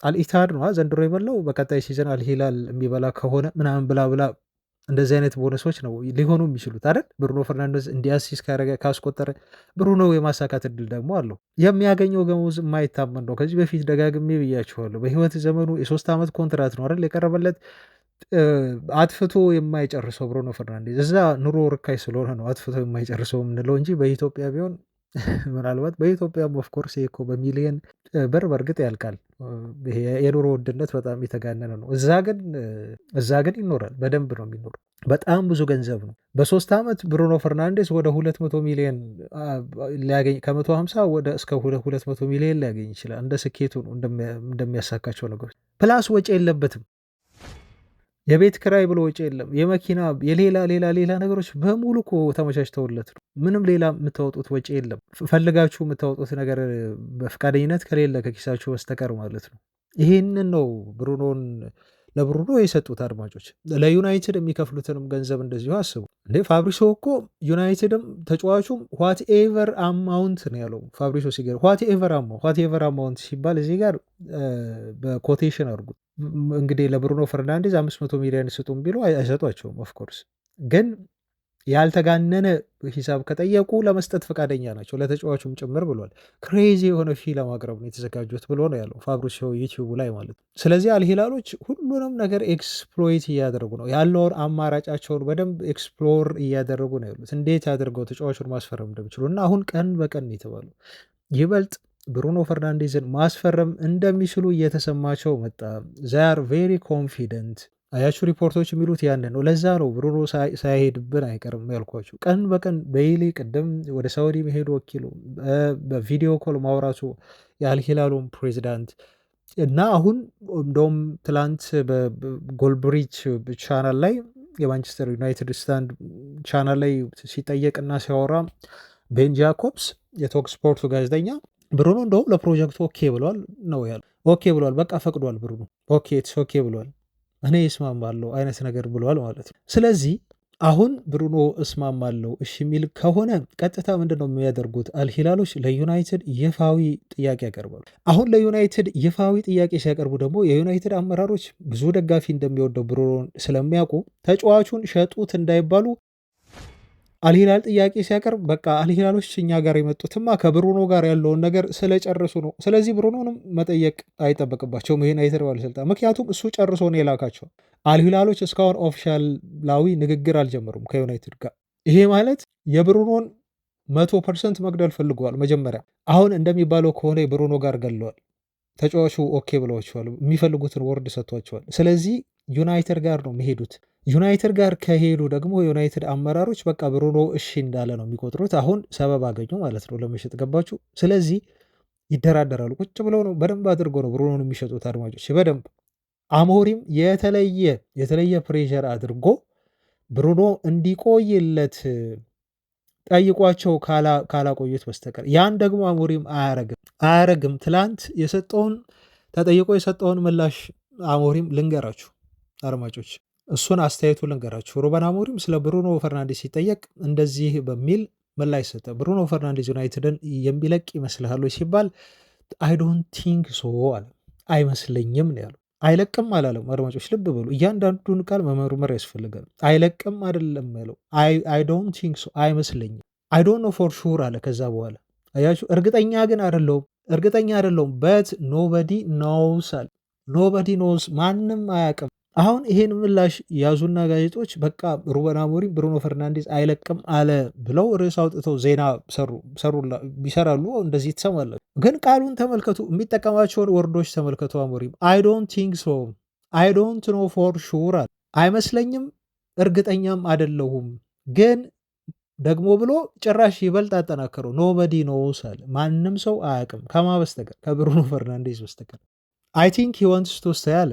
አልኢታድ ነው ዘንድሮ የበላው። በቀጣይ ሲዘን አልሂላል የሚበላ ከሆነ ምናምን ብላ ብላ እንደዚህ አይነት ቦነሶች ነው ሊሆኑ የሚችሉት አይደል? ብሩኖ ፈርናንዴዝ እንዲያሲስ ካስቆጠረ ብሩኖ የማሳካት እድል ደግሞ አለው። የሚያገኘው ገንዘብ የማይታመን ነው። ከዚህ በፊት ደጋግሜ ብያችኋለሁ። በህይወት ዘመኑ የ3 ዓመት ኮንትራት ነው አይደል የቀረበለት። አጥፍቶ የማይጨርሰው ብሩኖ ፈርናንዴዝ። እዛ ኑሮ ርካሽ ስለሆነ ነው አጥፍቶ የማይጨርሰው የምንለው እንጂ በኢትዮጵያ ቢሆን ምናልባት በኢትዮጵያ ኦፍኮርስ እኮ በሚሊየን ብር በእርግጥ ያልቃል። የኑሮ ውድነት በጣም የተጋነነ ነው። እዛ ግን ይኖራል፣ በደንብ ነው የሚኖር። በጣም ብዙ ገንዘብ ነው። በ3 ዓመት ብሩኖ ፈርናንዴዝ ወደ 200 ሚሊዮን ሊያገኝ፣ ከ150 ወደ እስከ 200 ሚሊዮን ሊያገኝ ይችላል። እንደ ስኬቱ ነው እንደሚያሳካቸው ነገሮች። ፕላስ ወጪ የለበትም። የቤት ክራይ ብሎ ወጪ የለም። የመኪና ሌላ ነገሮች በሙሉ እኮ ተመቻችተውለት ነው። ምንም ሌላ የምታወጡት ወጪ የለም። ፈልጋችሁ የምታወጡት ነገር በፈቃደኝነት ከሌለ ከኪሳችሁ በስተቀር ማለት ነው። ይህንን ነው ለብሩኖ የሰጡት አድማጮች። ለዩናይትድ የሚከፍሉትንም ገንዘብ እንደዚሁ አስቡ እንዴ። ፋብሪሶ እኮ ዩናይትድም ተጫዋቹም ዋትኤቨር አማውንት ነው ያለው ፋብሪሶ ሲገር። ዋትኤቨር አማውንት ሲባል እዚህ ጋር በኮቴሽን አድርጉት። እንግዲህ ለብሩኖ ፈርናንዴዝ 500 ሚሊዮን ስጡም ቢሉ አይሰጧቸውም። ኦፍኮርስ ግን ያልተጋነነ ሂሳብ ከጠየቁ ለመስጠት ፈቃደኛ ናቸው፣ ለተጫዋቹም ጭምር ብሏል። ክሬዚ የሆነ ፊ ለማቅረብ ነው የተዘጋጁት ብሎ ነው ያለው ፋብሪሲዮ ዩቲዩቡ ላይ ማለት ነው። ስለዚህ አልሂላሎች ሁሉንም ነገር ኤክስፕሎይት እያደረጉ ነው፣ ያለውን አማራጫቸውን በደንብ ኤክስፕሎር እያደረጉ ነው ያሉት፣ እንዴት ያደርገው ተጫዋቹን ማስፈረም እንደሚችሉ እና አሁን ቀን በቀን የተባሉ ይበልጥ ብሩኖ ፈርናንዴዝን ማስፈረም እንደሚችሉ እየተሰማቸው መጣ። ዛር ቬሪ ኮንፊደንት። አያችሁ ሪፖርቶች የሚሉት ያንን ነው። ለዛ ነው ብሩኖ ሳይሄድብን አይቀርም ያልኳቸው። ቀን በቀን በይሊ ቅድም ወደ ሳውዲ መሄዱ ወኪሉ በቪዲዮ ኮል ማውራቱ የአልሂላሉን ፕሬዚዳንት እና አሁን እንደውም ትላንት በጎልብሪች ቻናል ላይ የማንቸስተር ዩናይትድ ስታንድ ቻናል ላይ ሲጠየቅና ሲያወራ ቤን ጃኮብስ የቶክ ስፖርቱ ጋዜጠኛ ብሩኖ እንደውም ለፕሮጀክቱ ኦኬ ብሏል ነው ያለው። ኦኬ ብሏል፣ በቃ ፈቅዷል። ብሩኖ ኦኬ ኢትስ ኦኬ ብሏል፣ እኔ እስማማለሁ አይነት ነገር ብሏል ማለት ነው። ስለዚህ አሁን ብሩኖ እስማማለሁ እሺ የሚል ከሆነ ቀጥታ ምንድን ነው የሚያደርጉት? አልሂላሎች ለዩናይትድ ይፋዊ ጥያቄ ያቀርባሉ። አሁን ለዩናይትድ ይፋዊ ጥያቄ ሲያቀርቡ ደግሞ የዩናይትድ አመራሮች ብዙ ደጋፊ እንደሚወደው ብሩኖን ስለሚያውቁ ተጫዋቹን ሸጡት እንዳይባሉ አልሂላል ጥያቄ ሲያቀርብ በቃ አልሂላሎች እኛ ጋር የመጡትማ ከብሩኖ ጋር ያለውን ነገር ስለጨርሱ ነው። ስለዚህ ብሩኖንም መጠየቅ አይጠበቅባቸውም የዩናይትድ ባለስልጣን፣ ምክንያቱም እሱ ጨርሶ ነው የላካቸው። አልሂላሎች እስካሁን ኦፊሻላዊ ንግግር አልጀመሩም ከዩናይትድ ጋር። ይሄ ማለት የብሩኖን 100% መግደል ፈልገዋል መጀመሪያ። አሁን እንደሚባለው ከሆነ የብሩኖ ጋር ገለዋል። ተጫዋቹ ኦኬ ብለዋቸዋል፣ የሚፈልጉትን ወርድ ሰጥቷቸዋል። ስለዚህ ዩናይትድ ጋር ነው የሚሄዱት። ዩናይትድ ጋር ከሄዱ ደግሞ ዩናይትድ አመራሮች በቃ ብሩኖ እሺ እንዳለ ነው የሚቆጥሩት። አሁን ሰበብ አገኙ ማለት ነው ለመሸጥ ገባችሁ። ስለዚህ ይደራደራሉ። ቁጭ ብለው ነው በደንብ አድርጎ ነው ብሩኖን የሚሸጡት አድማጮች በደንብ። አሞሪም የተለየ ፕሬሸር አድርጎ ብሩኖ እንዲቆይለት ጠይቋቸው ካላቆዩት በስተቀር ያን ደግሞ አሞሪም አያረግም። ትላንት ተጠይቆ የሰጠውን ምላሽ አሞሪም ልንገራችሁ አድማጮች፣ እሱን አስተያየቱ ልንገራችሁ። ሩበን አሞሪም ስለ ብሩኖ ፈርናንዴስ ሲጠየቅ እንደዚህ በሚል ምላሽ ሰጠ። ብሩኖ ፈርናንዴስ ዩናይትድን የሚለቅ ይመስልሃል ሲባል አይ ዶንት ቲንክ ሶ አለ። አይመስለኝም ነው ያለው። አይለቅም አላለም። አድማጮች ልብ በሉ፣ እያንዳንዱን ቃል መመርመር ያስፈልጋል። አይለቅም አይደለም ያለው፣ አይ ዶንት ቲንክ ሶ አይመስለኝም፣ አይ ዶንት ኖ ፎር ሹር አለ። ከዛ በኋላ አያችሁ፣ እርግጠኛ አይደለሁም በት ኖበዲ ኖውስ አለ። ኖበዲ ኖውስ ማንም አያውቅም። አሁን ይሄን ምላሽ ያዙና ጋዜጦች በቃ ሩበን አሞሪም ብሩኖ ፈርናንዴዝ አይለቅም አለ ብለው ርዕስ አውጥተው ዜና ይሰራሉ። እንደዚህ ትሰማላችሁ። ግን ቃሉን ተመልከቱ፣ የሚጠቀማቸውን ወርዶች ተመልከቱ። አሞሪም አይ ዶንት ቲንክ ሶ፣ አይ ዶንት ኖ ፎር ሹር አለ። አይመስለኝም፣ እርግጠኛም አይደለሁም፣ ግን ደግሞ ብሎ ጭራሽ ይበልጥ አጠናከረው። ኖበዲ ኖውስ አለ። ማንም ሰው አያውቅም ከማ በስተቀር ከብሩኖ ፈርናንዴዝ በስተቀር። አይ ቲንክ ሂ ዋንትስ ቱ ስቴይ አለ።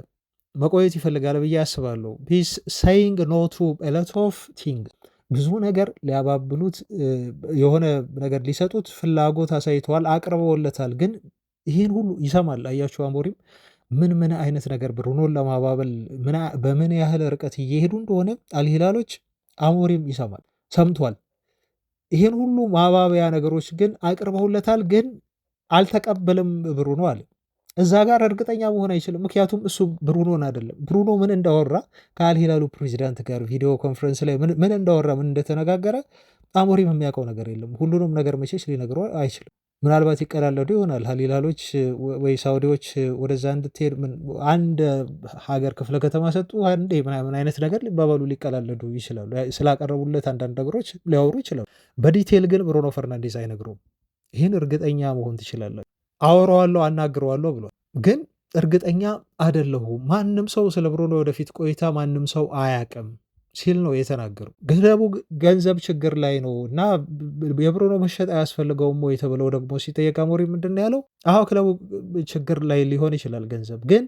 መቆየት ይፈልጋል ብዬ አስባለሁ። ሂስ ሴይንግ ኖ ቱ ኤ ሎት ኦፍ ቲንግስ፣ ብዙ ነገር ሊያባብሉት የሆነ ነገር ሊሰጡት ፍላጎት አሳይተዋል፣ አቅርበውለታል። ግን ይህን ሁሉ ይሰማል። አያችሁ አሞሪም ምን አይነት ነገር ብሩኖን ለማባበል በምን ያህል ርቀት እየሄዱ እንደሆነ አልሂላሎች አሞሪም ይሰማል፣ ሰምቷል። ይህን ሁሉ ማባበያ ነገሮች ግን አቅርበውለታል፣ ግን አልተቀበልም ብሩኖ አለ። እዛ ጋር እርግጠኛ መሆን አይችልም። ምክንያቱም እሱ ብሩኖን አይደለም። ብሩኖ ምን እንዳወራ ከአልሂላሉ ፕሬዚዳንት ጋር ቪዲዮ ኮንፈረንስ ላይ ምን እንዳወራ ምን እንደተነጋገረ አሞሪም የሚያውቀው ነገር የለም። ሁሉንም ነገር መቼች ሊነግረው አይችልም። ምናልባት ይቀላለዱ ይሆናል አልሂላሎች ወይ ሳውዲዎች ወደዛ እንድትሄድ አንድ ሀገር ክፍለ ከተማ ሰጡ አንዴ ምናምን አይነት ነገር ሊባባሉ ሊቀላለዱ ይችላሉ። ስላቀረቡለት አንዳንድ ነገሮች ሊያወሩ ይችላሉ። በዲቴል ግን ብሩኖ ፈርናንዴዝ አይነግረውም። ይህን እርግጠኛ መሆን ትችላለን። አወራዋለሁ አናግረዋለሁ ብሏል። ግን እርግጠኛ አይደለሁም፣ ማንም ሰው ስለ ብሩኖ ወደፊት ቆይታ ማንም ሰው አያውቅም ሲል ነው የተናገረው። ክለቡ ገንዘብ ችግር ላይ ነው እና የብሩኖ መሸጥ አያስፈልገውም ወይ ተብለው ደግሞ ሲጠየቅ አሞሪም ምንድን ነው ያለው? አዎ ክለቡ ችግር ላይ ሊሆን ይችላል፣ ግን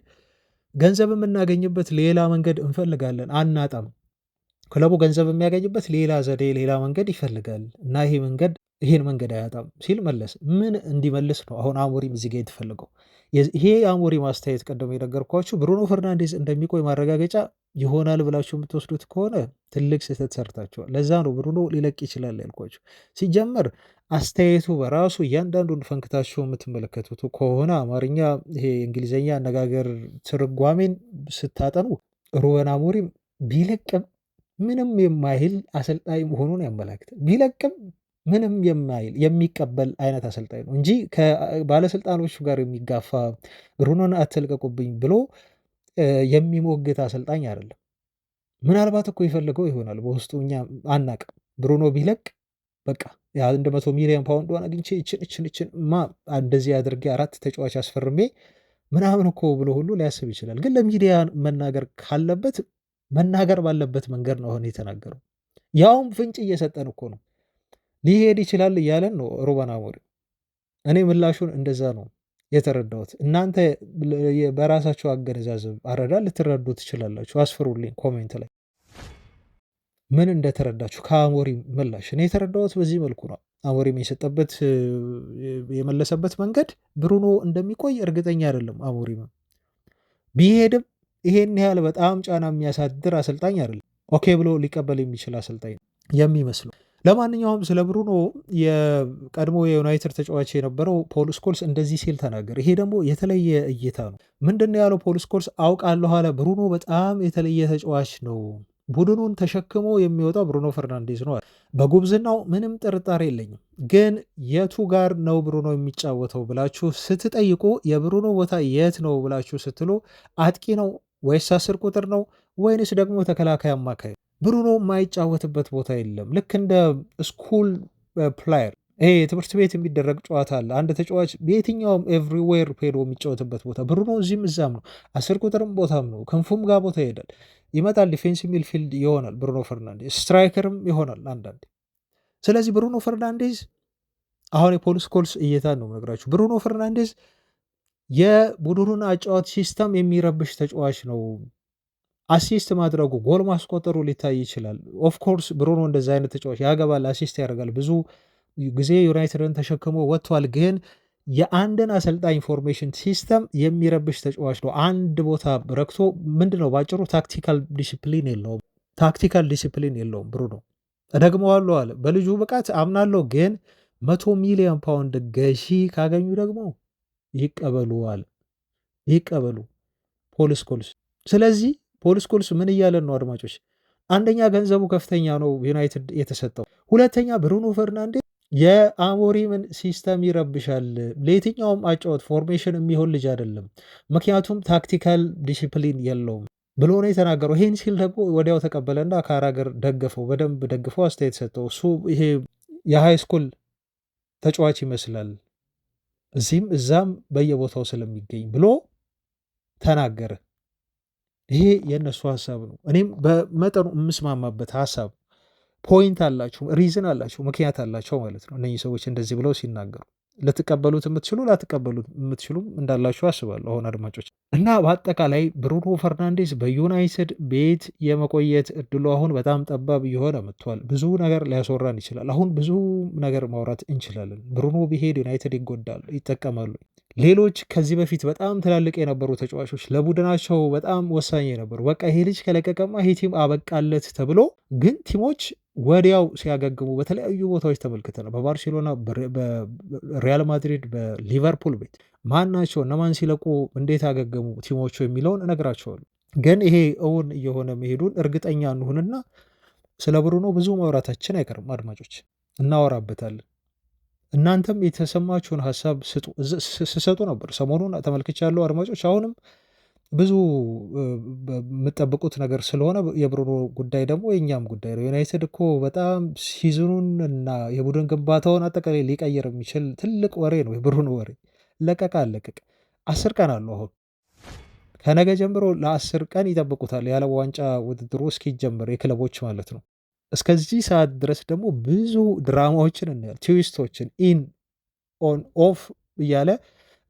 ገንዘብ የምናገኝበት ሌላ መንገድ እንፈልጋለን፣ አናጣም። ክለቡ ገንዘብ የሚያገኝበት ሌላ ዘዴ ሌላ መንገድ ይፈልጋል እና ይህን መንገድ አያጣም ሲል መለስ። ምን እንዲመልስ ነው አሁን አሞሪም እዚህ ጋር የተፈለገው? ይሄ የአሞሪም አስተያየት ቀደም የነገርኳችሁ ብሩኖ ፈርናንዴዝ እንደሚቆይ ማረጋገጫ ይሆናል ብላችሁ የምትወስዱት ከሆነ ትልቅ ስህተት ሰርታችኋል። ለዛ ነው ብሩኖ ሊለቅ ይችላል ያልኳችሁ። ሲጀመር አስተያየቱ በራሱ እያንዳንዱን ፈንክታችሁ የምትመለከቱት ከሆነ አማርኛ ይሄ እንግሊዝኛ አነጋገር ትርጓሜን ስታጠኑ ሩበን አሞሪም ቢለቅም ምንም የማይል አሰልጣኝ መሆኑን ያመላክታል። ቢለቅም ምንም የማይል የሚቀበል አይነት አሰልጣኝ ነው እንጂ ከባለስልጣኖቹ ጋር የሚጋፋ ብሩኖን አትልቀቁብኝ ብሎ የሚሞግት አሰልጣኝ አይደለም። ምናልባት እኮ ይፈልገው ይሆናል በውስጡ እኛ አናቅም። ብሩኖ ቢለቅ በቃ እንደ 100 ሚሊዮን ፓውንድ ሆን አግኝቼ ይችን እንደዚህ አድርጌ 4 ተጫዋች አስፈርሜ ምናምን እኮ ብሎ ሁሉ ሊያስብ ይችላል። ግን ለሚዲያ መናገር ካለበት መናገር ባለበት መንገድ ነው አሁን የተናገረው። ያውም ፍንጭ እየሰጠን እኮ ነው። ሊሄድ ይችላል እያለን ነው ሩበን አሞሪም። እኔ ምላሹን እንደዛ ነው የተረዳሁት። እናንተ በራሳችሁ አገነዛዘብ አረዳድ ልትረዱ ትችላላችሁ። አስፍሩልኝ ኮሜንት ላይ ምን እንደተረዳችሁ ከአሞሪም ምላሽ። እኔ የተረዳሁት በዚህ መልኩ ነው። አሞሪም የሰጠበት የመለሰበት መንገድ ብሩኖ እንደሚቆይ እርግጠኛ አይደለም። አሞሪም ቢሄድም ይሄን ያህል በጣም ጫና የሚያሳድር አሰልጣኝ አይደለም። ኦኬ ብሎ ሊቀበል የሚችል አሰልጣኝ የሚመስለው። ለማንኛውም ስለ ብሩኖ የቀድሞ የዩናይትድ ተጫዋች የነበረው ፖል ስኮልስ እንደዚህ ሲል ተናገር። ይሄ ደግሞ የተለየ እይታ ነው። ምንድን ነው ያለው ፖል ስኮልስ? አውቃለሁ አለ ብሩኖ በጣም የተለየ ተጫዋች ነው። ቡድኑን ተሸክሞ የሚወጣው ብሩኖ ፈርናንዴዝ ነው። በጉብዝናው ምንም ጥርጣሬ የለኝም። ግን የቱ ጋር ነው ብሩኖ የሚጫወተው ብላችሁ ስትጠይቁ የብሩኖ ቦታ የት ነው ብላችሁ ስትሉ አጥቂ ነው ወይስ 10 ቁጥር ነው ወይንስ ደግሞ ተከላካይ አማካይ? ብሩኖ የማይጫወትበት ቦታ የለም። ልክ እንደ ስኩል ፕላየር ይሄ የትምህርት ቤት የሚደረግ ጨዋታ አለ። አንድ ተጫዋች በየትኛውም ኤቭሪዌር ሄዶ የሚጫወትበት ቦታ ብሩኖ እዚህም እዛም ነው። 10 ቁጥርም ቦታም ነው። ክንፉም ጋር ቦታ ይሄዳል ይመጣል። ዲፌንስ ሚድፊልድ ይሆናል ብሩኖ ፈርናንዴዝ፣ ስትራይከርም ይሆናል አንዳንድ። ስለዚህ ብሩኖ ፈርናንዴዝ አሁን የፖል ስኮልስ እይታ ነው ነግራችሁ። ብሩኖ ፈርናንዴዝ የቡድኑን አጫዋት ሲስተም የሚረብሽ ተጫዋች ነው። አሲስት ማድረጉ ጎል ማስቆጠሩ ሊታይ ይችላል። ኦፍኮርስ ብሩኖ እንደዚ አይነት ተጫዋች ያገባል፣ አሲስት ያደርጋል፣ ብዙ ጊዜ ዩናይትድን ተሸክሞ ወጥቷል። ግን የአንድን አሰልጣኝ ኢንፎርሜሽን ሲስተም የሚረብሽ ተጫዋች ነው። አንድ ቦታ ረክቶ ምንድነው ባጭሩ ታክቲካል ዲሲፕሊን የለውም። ታክቲካል ዲሲፕሊን የለውም ብሩኖ። እደግመዋለሁ አለ በልጁ ብቃት አምናለሁ፣ ግን 100 ሚሊዮን ፓውንድ ገዢ ካገኙ ደግሞ ይቀበሉ አለ። ይቀበሉ ፖል ስኮልስ። ስለዚህ ፖል ስኮልስ ምን እያለን ነው አድማጮች? አንደኛ ገንዘቡ ከፍተኛ ነው ዩናይትድ የተሰጠው። ሁለተኛ ብሩኖ ፈርናንዴዝ የአሞሪምን ሲስተም ይረብሻል። ለየትኛውም አጫወት ፎርሜሽን የሚሆን ልጅ አይደለም፣ ምክንያቱም ታክቲካል ዲሲፕሊን የለውም ብሎ ነው የተናገረው። ይህን ሲል ደግሞ ወዲያው ተቀበለና ካራገር ደገፈው፣ በደንብ ደግፈው አስተያየት ሰጠው። እሱ ይሄ የሃይ ስኩል ተጫዋች ይመስላል እዚህም እዛም በየቦታው ስለሚገኝ ብሎ ተናገረ። ይሄ የእነሱ ሀሳብ ነው። እኔም በመጠኑ የምስማማበት ሀሳብ። ፖይንት አላቸው፣ ሪዝን አላቸው፣ ምክንያት አላቸው ማለት ነው። እነዚህ ሰዎች እንደዚህ ብለው ሲናገሩ ልትቀበሉት የምትችሉ ላትቀበሉት የምትችሉም እንዳላችሁ አስባለሁ አሁን አድማጮች። እና በአጠቃላይ ብሩኖ ፈርናንዴዝ በዩናይትድ ቤት የመቆየት እድሉ አሁን በጣም ጠባብ እየሆነ መጥቷል። ብዙ ነገር ሊያስወራን ይችላል። አሁን ብዙ ነገር ማውራት እንችላለን። ብሩኖ ቢሄድ ዩናይትድ ይጎዳል፣ ይጠቀማሉ። ሌሎች ከዚህ በፊት በጣም ትላልቅ የነበሩ ተጫዋቾች ለቡድናቸው በጣም ወሳኝ የነበሩ በቃ ይሄ ልጅ ከለቀቀማ ይሄ ቲም አበቃለት ተብሎ ግን ቲሞች ወዲያው ሲያገግሙ በተለያዩ ቦታዎች ተመልክተናል። በባርሴሎና፣ በሪያል ማድሪድ፣ በሊቨርፑል ቤት ማናቸው እነማን ሲለቁ እንዴት ያገገሙ ቲሞቹ የሚለውን እነግራቸዋለሁ። ግን ይሄ እውን እየሆነ መሄዱን እርግጠኛ እንሁንና ስለ ብሩኖ ብዙ ማውራታችን አይቀርም አድማጮች፣ እናወራበታለን። እናንተም የተሰማችሁን ሀሳብ ስሰጡ ነበር ሰሞኑን ተመልክቻለሁ አድማጮች። አሁንም ብዙ የምጠብቁት ነገር ስለሆነ የብሩኖ ጉዳይ ደግሞ የእኛም ጉዳይ ነው። ዩናይትድ እኮ በጣም ሲዝኑን እና የቡድን ግንባታውን አጠቃላይ ሊቀይር የሚችል ትልቅ ወሬ ነው የብሩኖ ወሬ። ለቀቅ አለቀቅ 10 ቀን አለው አሁን ከነገ ጀምሮ ለ10 ቀን ይጠብቁታል የዓለም ዋንጫ ውድድሩ እስኪጀምር የክለቦች ማለት ነው። እስከዚህ ሰዓት ድረስ ደግሞ ብዙ ድራማዎችን እናያል፣ ትዊስቶችን ኢን ኦን ኦፍ እያለ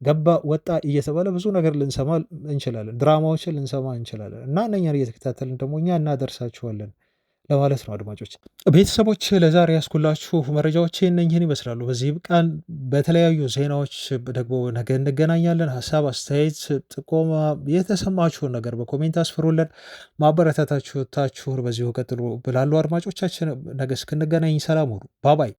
ገባ ወጣ እየተባለ ብዙ ነገር ልንሰማ እንችላለን፣ ድራማዎችን ልንሰማ እንችላለን። እና እነኛን እየተከታተልን ደግሞ እኛ እናደርሳችኋለን ለማለት ነው። አድማጮች ቤተሰቦች፣ ለዛሬ ያስኩላችሁ መረጃዎች እነኝህን ይመስላሉ። በዚህ ቃል በተለያዩ ዜናዎች ደግሞ ነገ እንገናኛለን። ሀሳብ አስተያየት፣ ጥቆማ፣ የተሰማችሁን ነገር በኮሜንት አስፍሩልን። ማበረታታችሁን በዚሁ ቀጥሉ ብላሉ አድማጮቻችን። ነገ እስክንገናኝ ሰላም ሁኑ። ባባይ